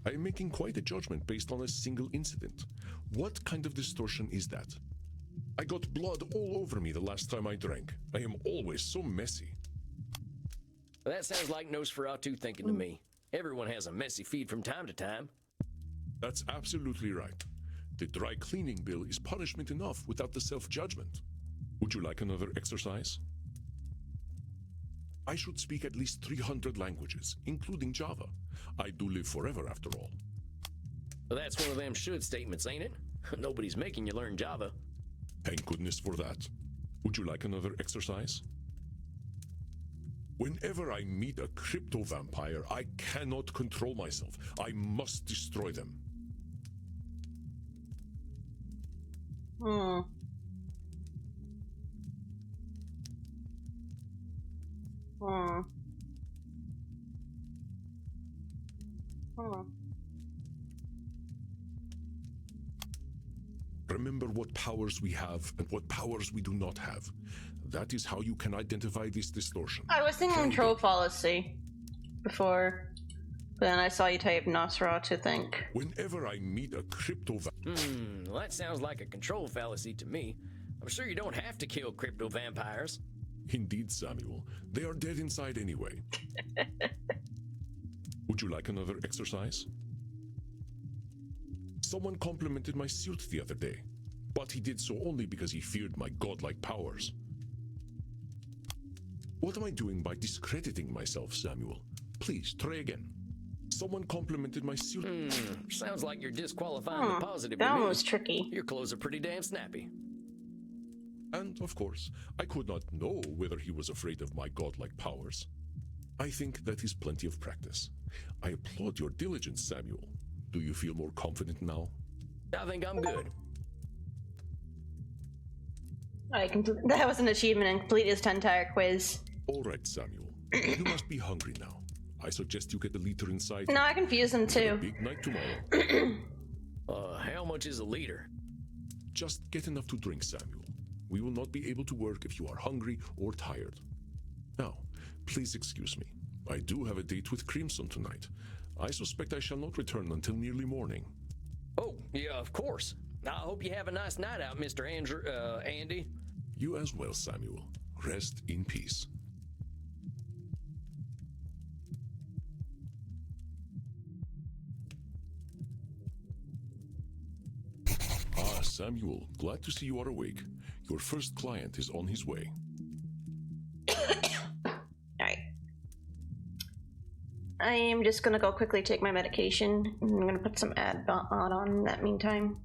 I am making quite a judgment based on a single incident. What kind of distortion is that? I got blood all over me the last time I drank. I am always so messy. That sounds like Nosferatu thinking to me. Everyone has a messy feed from time to time. That's absolutely right. The dry cleaning bill is punishment enough without the self-judgment. Would you like another exercise? I should speak at least 300 languages, including Java. I do live forever, after all. Well, that's one of them should statements, ain't it? Nobody's making you learn Java. Thank goodness for that. Would you like another exercise? Whenever I meet a crypto-vampire, I cannot control myself. I must destroy them. Remember what powers we have and what powers we do not have. That is how you can identify this distortion. I was thinking control fallacy before, but then I saw you type Nosferatu to think. Whenever I meet a crypto Well, that sounds like a control fallacy to me. I'm sure you don't have to kill crypto vampires. Indeed, Samuel. They are dead inside anyway. Would you like another exercise? Someone complimented my suit the other day, but he did so only because he feared my godlike powers. What am I doing by discrediting myself, Samuel? Please, try again. Someone complimented my suit. Sounds like you're disqualifying the positive. That one was tricky. Your clothes are pretty damn snappy. And, of course, I could not know whether he was afraid of my godlike powers. I think that is plenty of practice. I applaud your diligence, Samuel. Do you feel more confident now? I think I'm good. That was an achievement and complete his entire quiz. All right, Samuel. You must be hungry now. I suggest you get the liter inside. No, I confused him too. Big night tomorrow. How much is a liter? Just get enough to drink, Samuel. We will not be able to work if you are hungry or tired. Now, please excuse me. I do have a date with Crimson tonight. I suspect I shall not return until nearly morning. Oh, yeah, of course. I hope you have a nice night out, Mr. Andy. You as well, Samuel. Rest in peace. Samuel, glad to see you are awake. Your first client is on his way. Alright. I am just gonna go quickly take my medication. I'm gonna put some ad on in that meantime.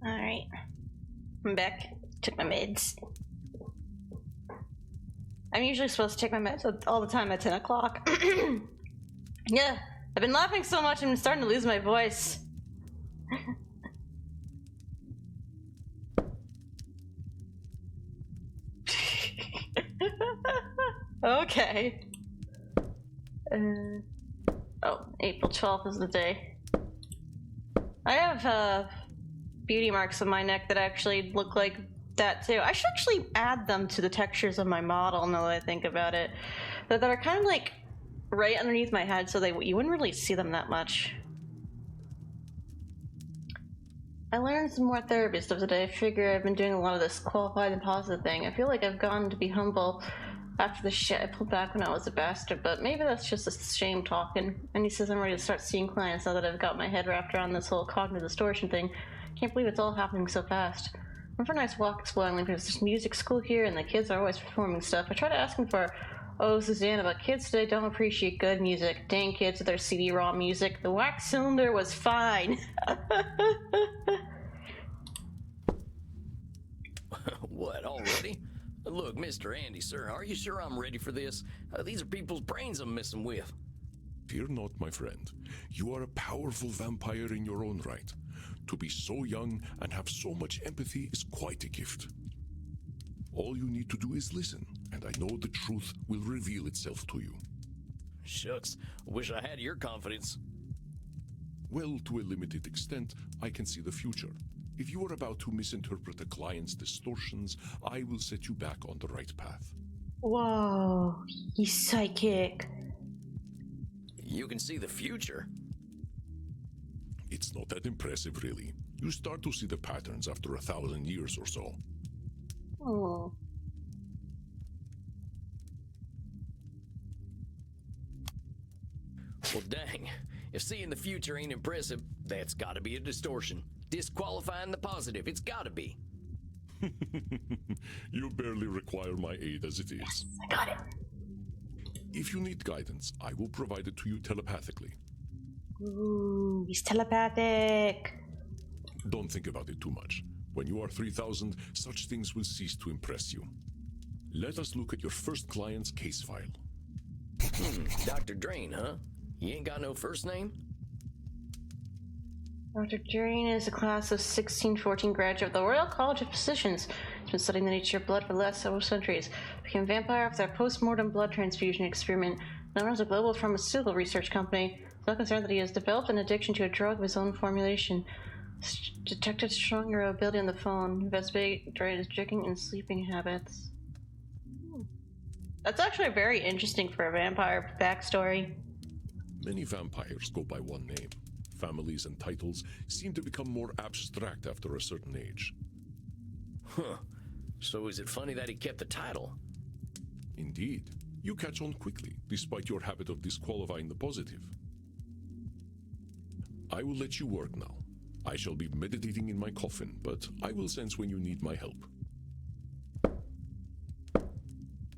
Alright. I'm back. Took my meds. I'm usually supposed to take my meds all the time at 10 o'clock. Yeah, I've been laughing so much I'm starting to lose my voice. Okay. Oh, April 12th is the day. I have beauty marks on my neck that actually look like that too. I should actually add them to the textures of my model now that I think about it. But that are kind of like right underneath my head so you wouldn't really see them that much. I learned some more therapy stuff today. I figure I've been doing a lot of this qualified and positive thing. I feel like I've gone to be humble after the shit I pulled back when I was a bastard, but maybe that's just a shame talking. And he says I'm ready to start seeing clients now that I've got my head wrapped around this whole cognitive distortion thing. Can't believe it's all happening so fast. I'm for a nice walk exploring because there's music school here and the kids are always performing stuff. I try to ask him for, oh, Susanna, but kids today don't appreciate good music. Dang kids with their CD-ROM music. The wax cylinder was fine. What, already? Look, Mr. Andy, sir, are you sure I'm ready for this? These are people's brains I'm messing with. Fear not, my friend. You are a powerful vampire in your own right. To be so young and have so much empathy is quite a gift. All you need to do is listen, and I know the truth will reveal itself to you. Shucks, wish I had your confidence. Well, to a limited extent, I can see the future. If you are about to misinterpret a client's distortions, I will set you back on the right path. Whoa, he's psychic. You can see the future. It's not that impressive, really. You start to see the patterns after 1,000 years or so. Oh. Well, dang. If seeing the future ain't impressive, that's gotta be a distortion. Disqualifying the positive, it's gotta be. You barely require my aid as it is. I got it. If you need guidance, I will provide it to you telepathically. Ooh, he's telepathic. Don't think about it too much. When you are 3,000, such things will cease to impress you. Let us look at your first client's case file. Dr. Drain, huh? You ain't got no first name? Dr. Drain is a class of 1614 graduate of the Royal College of Physicians. He's been studying the nature of blood for the last several centuries. Became a vampire after a post-mortem blood transfusion experiment. Now runs a global pharmaceutical research company. So concerned that he has developed an addiction to a drug of his own formulation. Detected strong neuroability on the phone. Investigate Drain's drinking and sleeping habits. That's actually very interesting for a vampire backstory. Many vampires go by one name. Families and titles seem to become more abstract after a certain age. Huh. So is it funny that he kept the title? Indeed. You catch on quickly, despite your habit of disqualifying the positive. I will let you work now. I shall be meditating in my coffin, but I will sense when you need my help.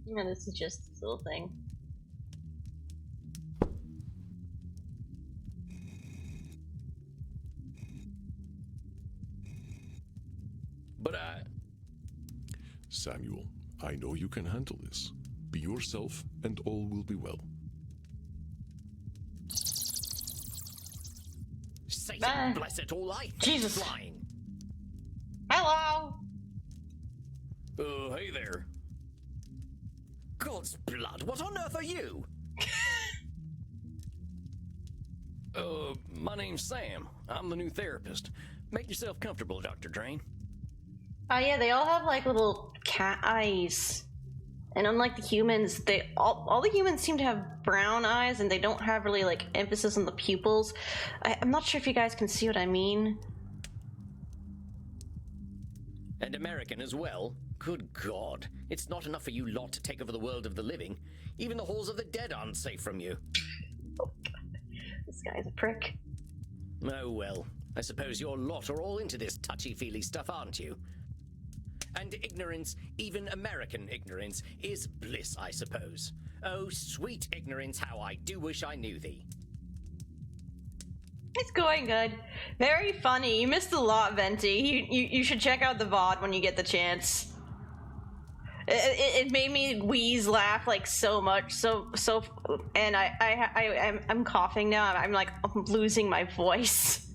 Yeah, this is just this little thing. But Samuel, I know you can handle this. Be yourself, and all will be well. Satan bless it all, I hate Jesus. flying. Hello! Hey there. God's blood, what on earth are you? My name's Sam. I'm the new therapist. Make yourself comfortable, Dr. Drain. Oh yeah, they all have like little cat eyes. And unlike the humans, they all the humans seem to have brown eyes, and they don't have really like emphasis on the pupils. I'm not sure if you guys can see what I mean. And American as well. Good God. It's not enough for you lot to take over the world of the living. Even the halls of the dead aren't safe from you. This guy's a prick. Oh well. I suppose your lot are all into this touchy-feely stuff, aren't you? And ignorance, even American ignorance, is bliss, I suppose. Oh, sweet ignorance, how I do wish I knew thee. It's going good. Very funny. You missed a lot, Venti. You should check out the VOD when you get the chance. It made me wheeze laugh like so much, and I'm coughing now. I'm like I'm losing my voice.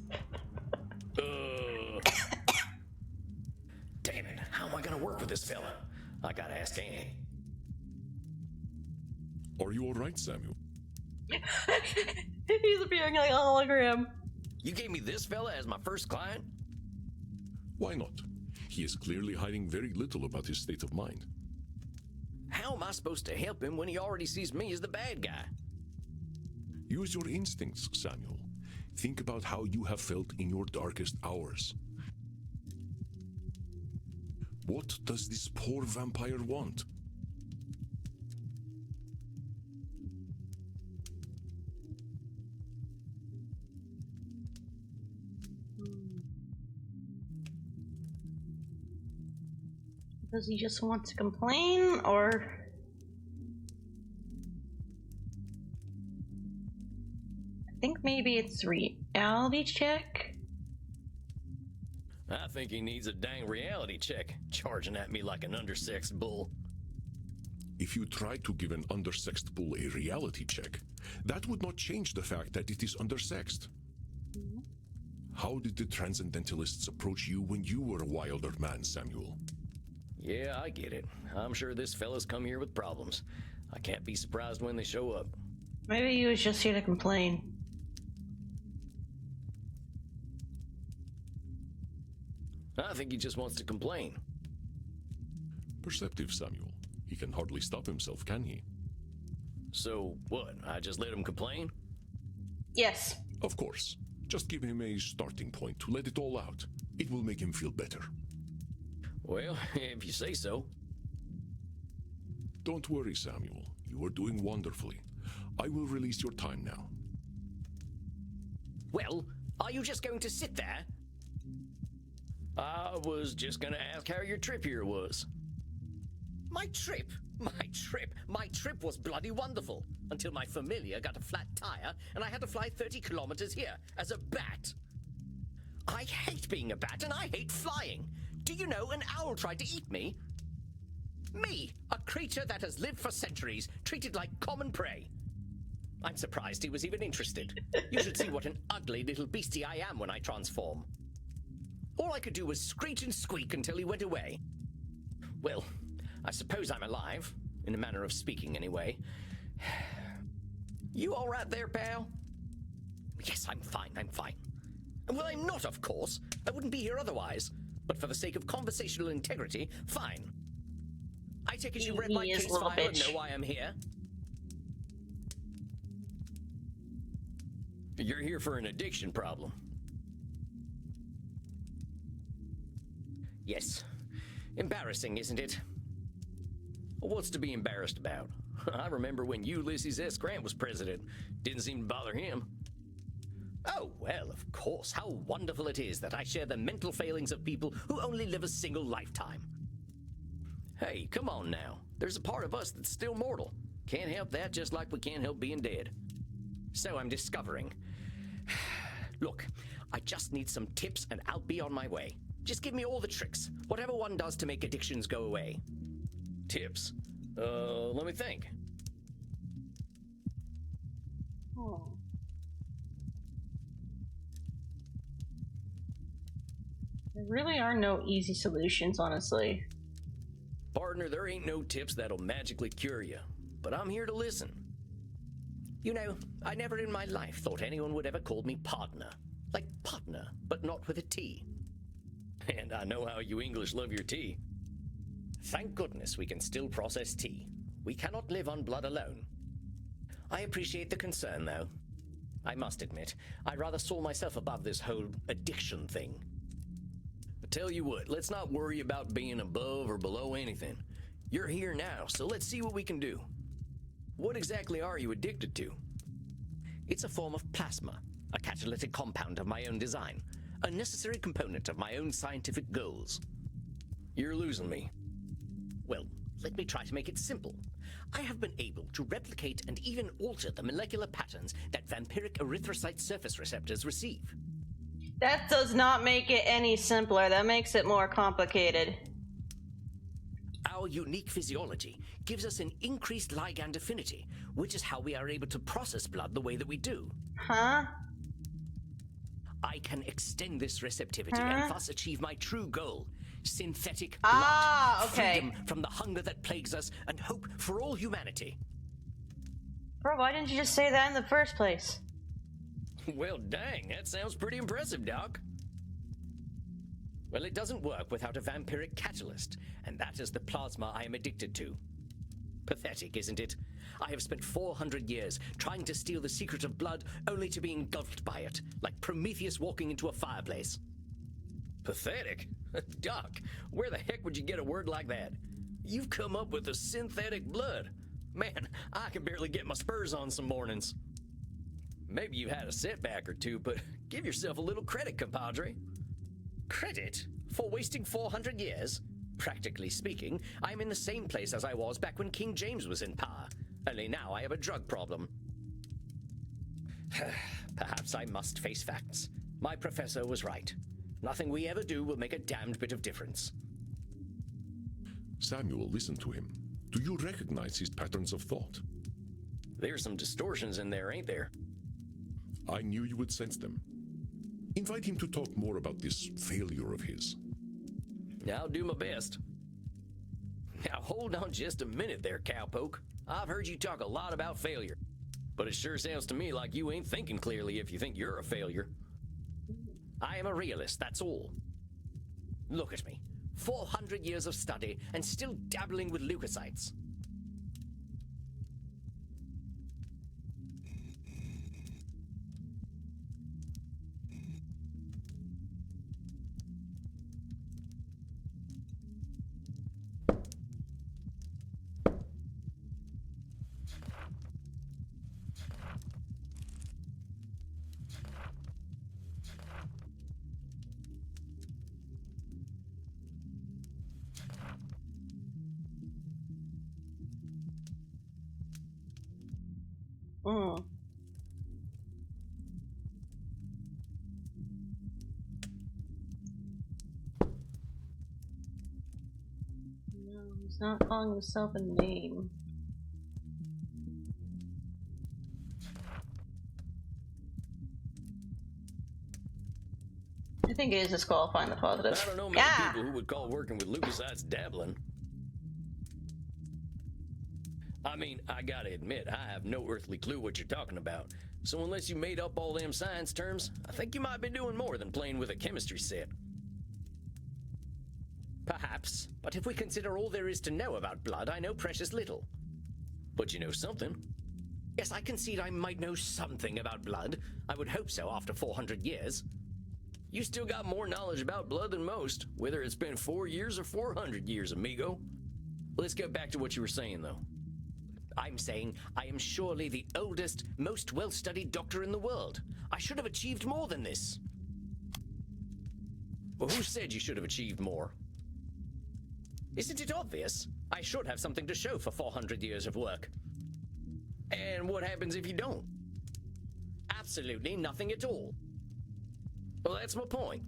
Damn it! How am I gonna work with this fella? I gotta ask Annie. Are you all right, Samuel? He's appearing like a hologram. You gave me this fella as my first client? Why not? He is clearly hiding very little about his state of mind. How am I supposed to help him when he already sees me as the bad guy? Use your instincts, Samuel. Think about how you have felt in your darkest hours. What does this poor vampire want? Does he just want to complain, or... I think maybe it's reality check? I think he needs a dang reality check, charging at me like an undersexed bull. if you tried to give an undersexed bull a reality check, that would not change the fact that it is undersexed. How did the Transcendentalists approach you when you were a wilder man, Samuel? Yeah, I get it. I'm sure this fella's come here with problems. I can't be surprised when they show up. Maybe he was just here to complain. I think he just wants to complain. Perceptive, Samuel. He can hardly stop himself, can he? So, what? I just let him complain? Yes. Of course. Just give him a starting point to let it all out. It will make him feel better. Well, if you say so. Don't worry, Samuel. You are doing wonderfully. I will release your time now. Well, are you just going to sit there? I was just gonna ask how your trip here was. My trip? My trip was bloody wonderful. Until my familiar got a flat tire and I had to fly 30 kilometers here as a bat. I hate being a bat and I hate flying. Do you know an owl tried to eat me? Me, a creature that has lived for centuries, treated like common prey. I'm surprised he was even interested. You should see what an ugly little beastie I am when I transform. All I could do was screech and squeak until he went away. Well, I suppose I'm alive, in a manner of speaking anyway. You all right there, pal? Yes, I'm fine. Well, I'm not, of course. I wouldn't be here otherwise. But for the sake of conversational integrity, fine. I take it you read my case file and know why I'm here? You're here for an addiction problem. Yes. Embarrassing, isn't it? What's to be embarrassed about? I remember when Ulysses S. Grant was president. Didn't seem to bother him. Oh, well, of course. How wonderful it is that I share the mental failings of people who only live a single lifetime. Hey, come on now. There's a part of us that's still mortal. Can't help that, just like we can't help being dead. So I'm discovering. Look, I just need some tips and I'll be on my way. Just give me all the tricks, whatever one does to make addictions go away. Tips? Let me think. Oh. There really are no easy solutions, honestly. Partner, there ain't no tips that'll magically cure you, but I'm here to listen. You know, I never in my life thought anyone would ever call me partner. Like partner, but not with a T. And I know how you English love your tea. Thank goodness we can still process tea. We cannot live on blood alone. I appreciate the concern, though. I must admit, I rather saw myself above this whole addiction thing. I tell you what, let's not worry about being above or below anything. You're here now, so let's see what we can do. What exactly are you addicted to? It's a form of plasma, a catalytic compound of my own design, a necessary component of my own scientific goals. You're losing me. Well, let me try to make it simple. I have been able to replicate and even alter the molecular patterns that vampiric erythrocyte surface receptors receive. That does not make it any simpler. That makes it more complicated. Our unique physiology gives us an increased ligand affinity, which is how we are able to process blood the way that we do. Huh? I can extend this receptivity and thus achieve my true goal. Synthetic blood. Okay. Freedom from the hunger that plagues us and hope for all humanity. Bro, why didn't you just say that in the first place? Well, dang, that sounds pretty impressive, Doc. Well, it doesn't work without a vampiric catalyst, and that is the plasma I am addicted to. Pathetic, isn't it? I have spent 400 years trying to steal the secret of blood, only to be engulfed by it, like Prometheus walking into a fireplace. Pathetic? Doc, where the heck would you get a word like that? You've come up with a synthetic blood. Man, I can barely get my spurs on some mornings. Maybe you had a setback or two, but give yourself a little credit, compadre. Credit? For wasting 400 years? Practically speaking, I'm in the same place as I was back when King James was in power. Only now I have a drug problem. Perhaps I must face facts. My professor was right. Nothing we ever do will make a damned bit of difference. Samuel, listen to him. Do you recognize his patterns of thought? There's some distortions in there, ain't there? I knew you would sense them. Invite him to talk more about this failure of his. I'll do my best. Now hold on just a minute there, cowpoke. I've heard you talk a lot about failure, but it sure sounds to me like you ain't thinking clearly if you think you're a failure. I am a realist, that's all. Look at me. 400 years of study and still dabbling with leukocytes. Mm. No, he's not calling himself a name. I think it is disqualifying the positive. I don't know many people who would call working with leukocytes dabbling. I mean, I gotta admit, I have no earthly clue what you're talking about. So unless you made up all them science terms, I think you might be doing more than playing with a chemistry set. Perhaps, but if we consider all there is to know about blood, I know precious little. But you know something. Yes, I concede I might know something about blood. I would hope so after 400 years. You still got more knowledge about blood than most, whether it's been 4 years or 400 years, amigo. Let's get back to what you were saying, though. I'm saying I am surely the oldest, most well-studied doctor in the world. I should have achieved more than this. Well, who said you should have achieved more? Isn't it obvious? I should have something to show for 400 years of work. And what happens if you don't? Absolutely nothing at all. Well, that's my point.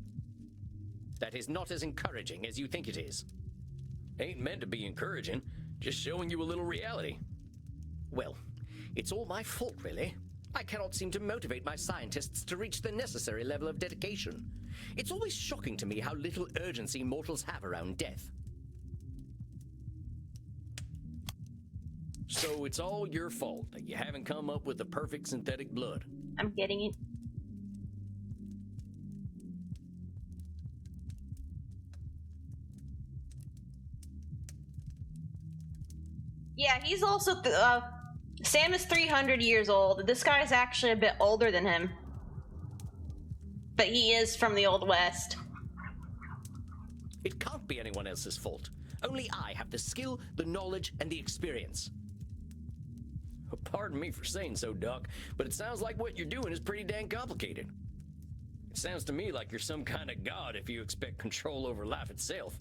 That is not as encouraging as you think it is. Ain't meant to be encouraging, just showing you a little reality. Well, it's all my fault, really. I cannot seem to motivate my scientists to reach the necessary level of dedication. It's always shocking to me how little urgency mortals have around death. So it's all your fault that you haven't come up with the perfect synthetic blood. I'm getting it. Yeah, he's also Sam is 300 years old. This guy is actually a bit older than him. But he is from the Old West. It can't be anyone else's fault. Only I have the skill, the knowledge, and the experience. Pardon me for saying so, Doc, but it sounds like what you're doing is pretty dang complicated. It sounds to me like you're some kind of god if you expect control over life itself.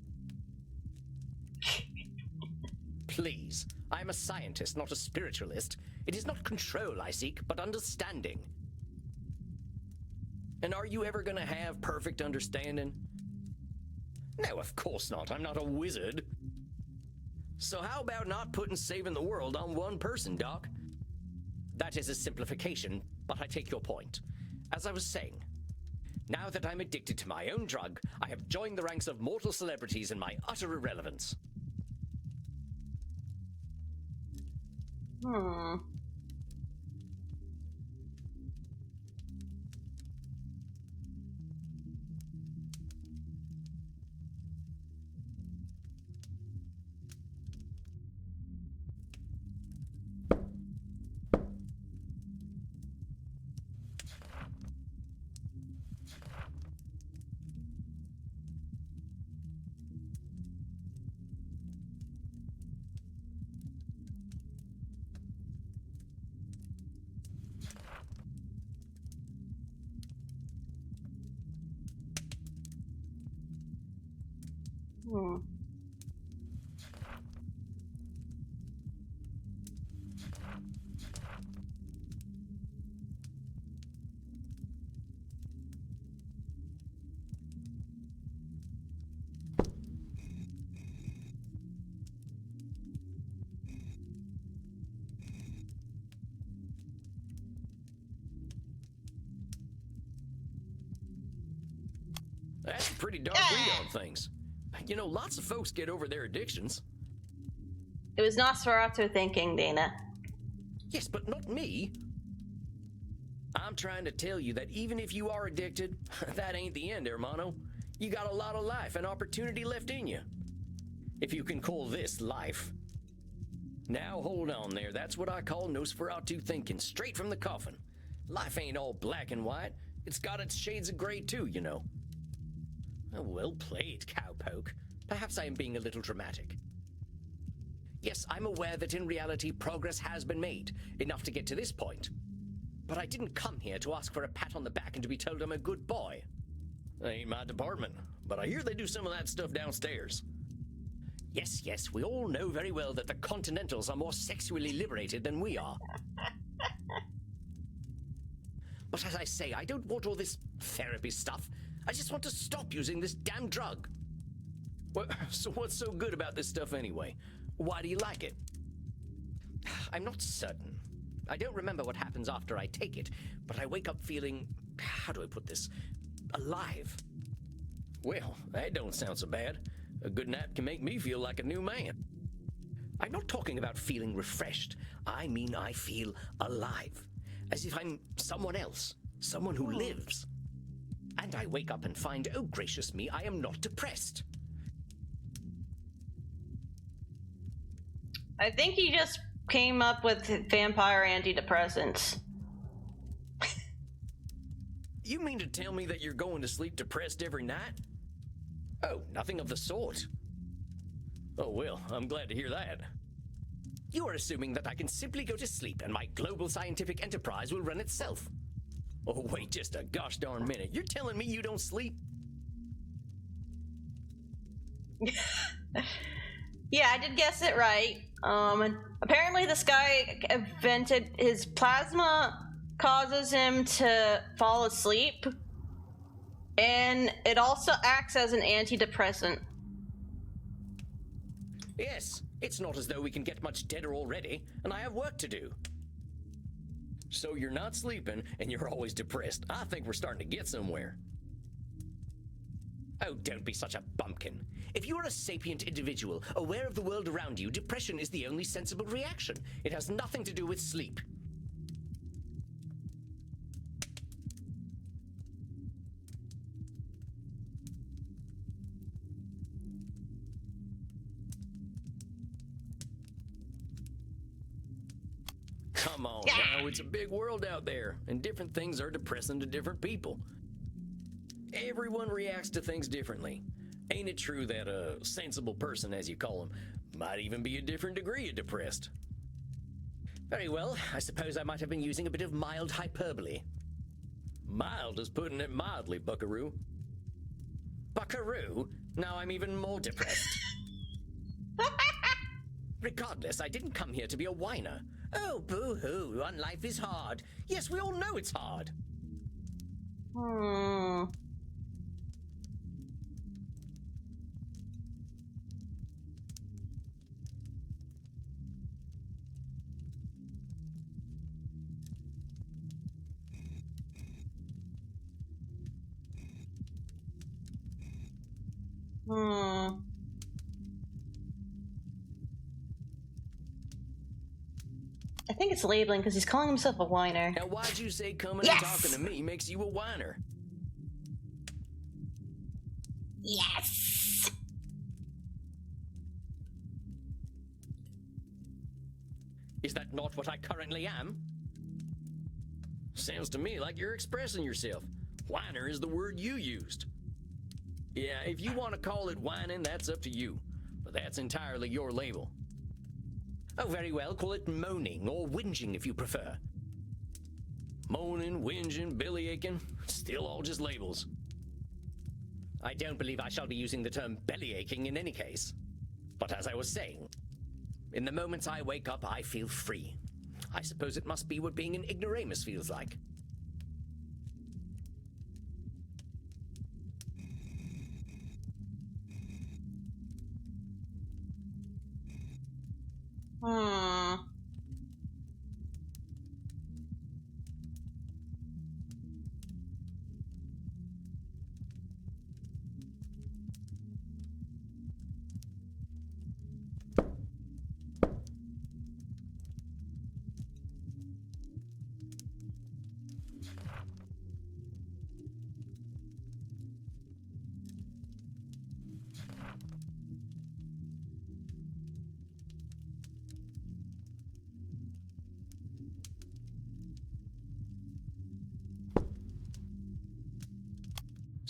Please, I'm a scientist, not a spiritualist. It is not control I seek, but understanding. And are you ever gonna have perfect understanding? No, of course not. I'm not a wizard. So how about not putting saving the world on one person, Doc? That is a simplification, but I take your point. As I was saying, now that I'm addicted to my own drug, I have joined the ranks of mortal celebrities in my utter irrelevance. That's a pretty dark read on things. You know, lots of folks get over their addictions. It was Nosferatu thinking, Dana. Yes, but not me. I'm trying to tell you that even if you are addicted, that ain't the end, hermano. You got a lot of life and opportunity left in you. If you can call this life. Now hold on there, that's what I call Nosferatu thinking, straight from the coffin. Life ain't all black and white. It's got its shades of gray too, you know. Oh, well played, cowpoke. Perhaps I am being a little dramatic. Yes, I'm aware that in reality progress has been made, enough to get to this point. But I didn't come here to ask for a pat on the back and to be told I'm a good boy. That ain't my department, but I hear they do some of that stuff downstairs. Yes, we all know very well that the Continentals are more sexually liberated than we are. But as I say, I don't want all this therapy stuff. I just want to stop using this damn drug. Well, so what's so good about this stuff anyway? Why do you like it? I'm not certain. I don't remember what happens after I take it, but I wake up feeling, how do I put this, alive. Well, that don't sound so bad. A good nap can make me feel like a new man. I'm not talking about feeling refreshed. I mean I feel alive. As if I'm someone else. Someone who lives. And I wake up and find, oh gracious me, I am not depressed. I think he just came up with vampire antidepressants. You mean to tell me that you're going to sleep depressed every night? Oh, nothing of the sort. Oh well, I'm glad to hear that. You are assuming that I can simply go to sleep and my global scientific enterprise will run itself. Oh wait just a gosh darn minute, you're telling me you don't sleep? Yeah, I did guess it right. And apparently this guy invented his plasma causes him to fall asleep, and it also acts as an antidepressant. Yes, it's not as though we can get much deader already, and I have work to do. So you're not sleeping, and you're always depressed. I think we're starting to get somewhere. Oh, don't be such a bumpkin. If you are a sapient individual, aware of the world around you, depression is the only sensible reaction. It has nothing to do with sleep. Come on now, it's a big world out there, and different things are depressing to different people. Everyone reacts to things differently. Ain't it true that a sensible person, as you call them, might even be a different degree of depressed? Very well, I suppose I might have been using a bit of mild hyperbole. Mild is putting it mildly, buckaroo. Buckaroo? Now I'm even more depressed. Regardless, I didn't come here to be a whiner. Oh, boo-hoo, life is hard. Yes, we all know it's hard. I think it's labeling because he's calling himself a whiner. Now why'd you say coming and talking to me makes you a whiner? Yes. Is that not what I currently am? Sounds to me like you're expressing yourself. Whiner is the word you used. Yeah, if you want to call it whining, that's up to you. But that's entirely your label. Oh, very well, call it moaning or whinging if you prefer. Moaning, whinging, bellyaching, still all just labels. I don't believe I shall be using the term bellyaching in any case. But as I was saying, in the moments I wake up, I feel free. I suppose it must be what being an ignoramus feels like.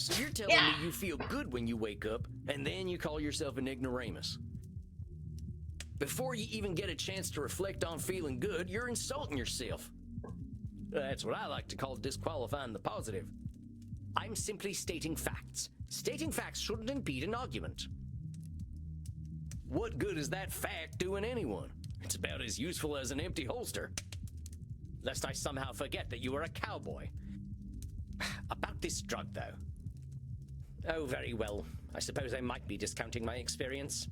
So you're telling me you feel good when you wake up, and then you call yourself an ignoramus. Before you even get a chance to reflect on feeling good, you're insulting yourself. That's what I like to call disqualifying the positive. I'm simply stating facts. Stating facts shouldn't impede an argument. What good is that fact doing anyone? It's about as useful as an empty holster. Lest I somehow forget that you were a cowboy. About this drug, though. Oh, very well. I suppose I might be discounting my experience.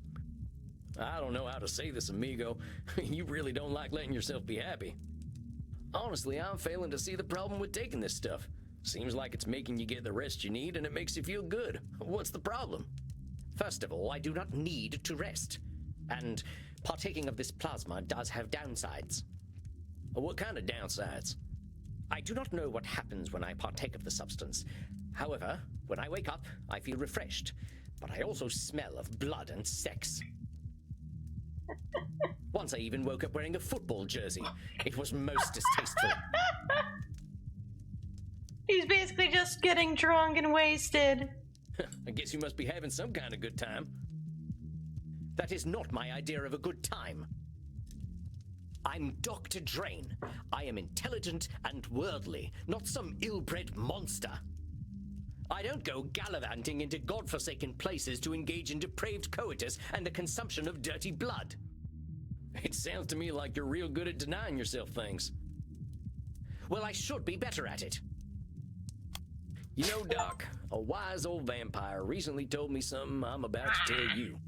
I don't know how to say this, amigo. You really don't like letting yourself be happy. Honestly, I'm failing to see the problem with taking this stuff. Seems like it's making you get the rest you need, and it makes you feel good. What's the problem? First of all, I do not need to rest. And partaking of this plasma does have downsides. What kind of downsides? I do not know what happens when I partake of the substance. However, when I wake up, I feel refreshed. But I also smell of blood and sex. Once I even woke up wearing a football jersey. It was most distasteful. He's basically just getting drunk and wasted. I guess you must be having some kind of good time. That is not my idea of a good time. I'm Dr. Drain. I am intelligent and worldly, not some ill-bred monster. I don't go gallivanting into godforsaken places to engage in depraved coitus and the consumption of dirty blood. It sounds to me like you're real good at denying yourself things. Well, I should be better at it. You know, Doc, a wise old vampire recently told me something I'm about to tell you.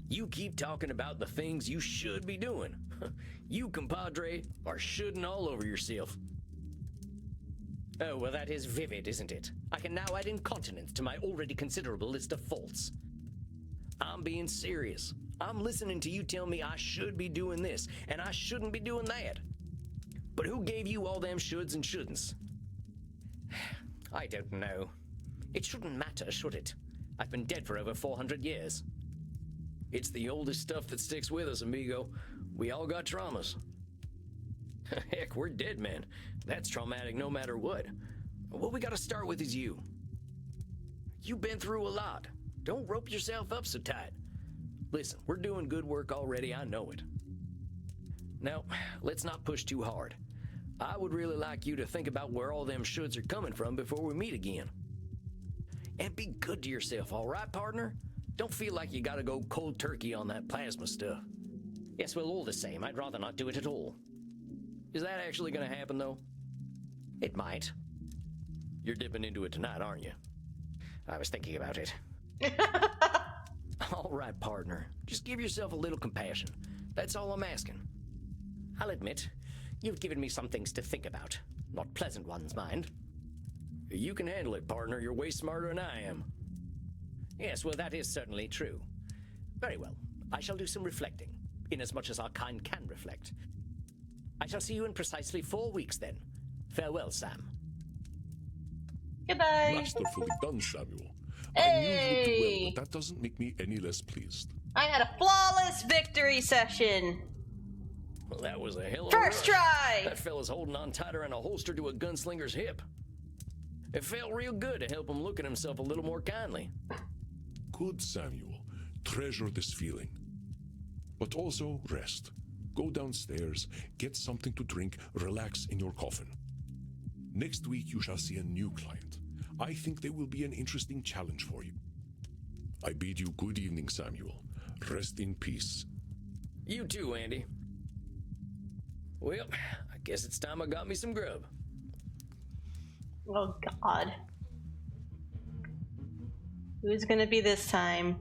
You keep talking about the things you should be doing. You, compadre, are shoulding all over yourself. Oh, well, that is vivid, isn't it? I can now add incontinence to my already considerable list of faults. I'm being serious. I'm listening to you tell me I should be doing this, and I shouldn't be doing that. But who gave you all them shoulds and shouldn'ts? I don't know. It shouldn't matter, should it? I've been dead for over 400 years. It's the oldest stuff that sticks with us, amigo. We all got traumas. Heck, we're dead, man. That's traumatic no matter what. What we gotta start with is you. You've been through a lot. Don't rope yourself up so tight. Listen, we're doing good work already, I know it. Now, let's not push too hard. I would really like you to think about where all them shoulds are coming from before we meet again. And be good to yourself, all right, partner? Don't feel like you gotta go cold turkey on that plasma stuff. Yes, well, all the same, I'd rather not do it at all. Is that actually gonna happen, though? It might. You're dipping into it tonight, aren't you? I was thinking about it. All right, partner. Just give yourself a little compassion. That's all I'm asking. I'll admit, you've given me some things to think about. Not pleasant ones, mind. You can handle it, partner. You're way smarter than I am. Yes, well, that is certainly true. Very well. I shall do some reflecting, inasmuch as our kind can reflect. I shall see you in precisely 4 weeks, then. Farewell, Sam. Goodbye. Masterfully done, Samuel. Hey! I knew you'd do well, but that doesn't make me any less pleased. I had a flawless victory session. Well, that was a hell of a First rush. try. That fella's holding on tighter than a holster to a gunslinger's hip. It felt real good to help him look at himself a little more kindly. Good, Samuel. Treasure this feeling. But also rest. Go downstairs, get something to drink, relax in your coffin. Next week you shall see a new client. I think they will be an interesting challenge for you. I bid you good evening, Samuel. Rest in peace. You too, Andy. Well, I guess it's time I got me some grub. Oh, God. Who's gonna be this time?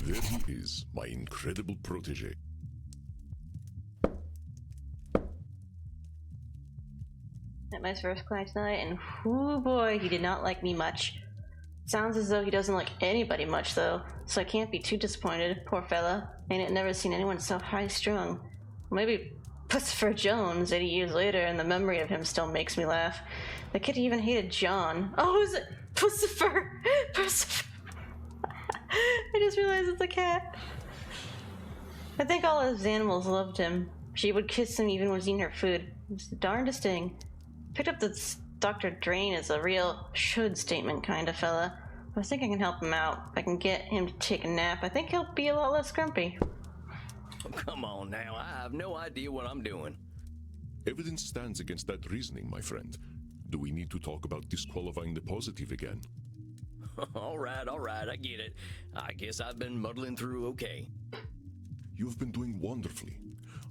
There he is, my incredible protege. Met my first client tonight, and whoo boy, he did not like me much. Sounds as though he doesn't like anybody much, though, so I can't be too disappointed. Poor fella. Ain't never seen anyone so high-strung. Maybe Pussifer Jones 80 years later, and the memory of him still makes me laugh. The kid even hated John. Oh, is it Pussifer? Pussifer. I just realized it's a cat. I think all his animals loved him. She would kiss him even when he was eating her food. It's the darndest thing. Picked up this Dr. Drain as a real should statement kind of fella. I think I can help him out. If I can get him to take a nap, I think he'll be a lot less grumpy. Oh, come on now, I have no idea what I'm doing. Evidence stands against that reasoning, my friend. Do we need to talk about disqualifying the positive again? All right, I get it. I guess I've been muddling through okay. You've been doing wonderfully.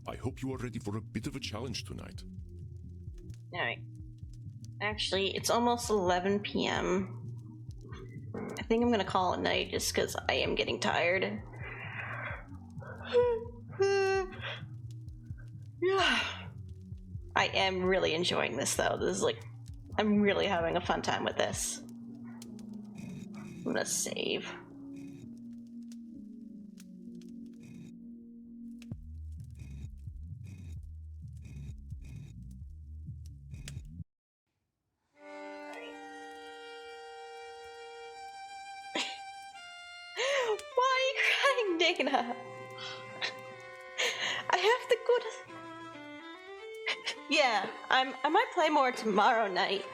I hope you are ready for a bit of a challenge tonight. Alright. Actually, it's almost 11 p.m. I think I'm gonna call it night just because I am getting tired. Yeah. I am really enjoying this though. This is like, I'm really having a fun time with this. I'm gonna save. Why are you crying, Dana? I have to go to... Yeah, I might play more tomorrow night,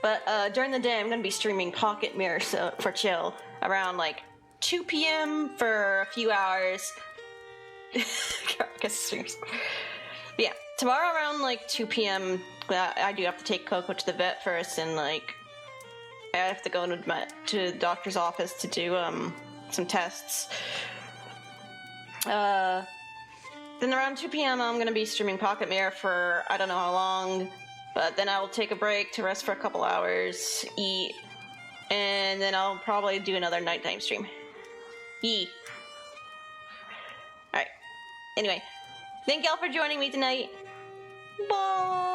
but during the day I'm gonna be streaming Pocket Mirror for chill around like 2 p.m. for a few hours. Yeah, tomorrow around like 2 p.m. I do have to take Coco to the vet first, and like I have to go to the doctor's office to do some tests. Then around 2 p.m. I'm gonna be streaming Pocket Mirror for I don't know how long, but then I will take a break to rest for a couple hours, eat, and then I'll probably do another nighttime stream. Alright. Anyway, thank y'all for joining me tonight. Bye!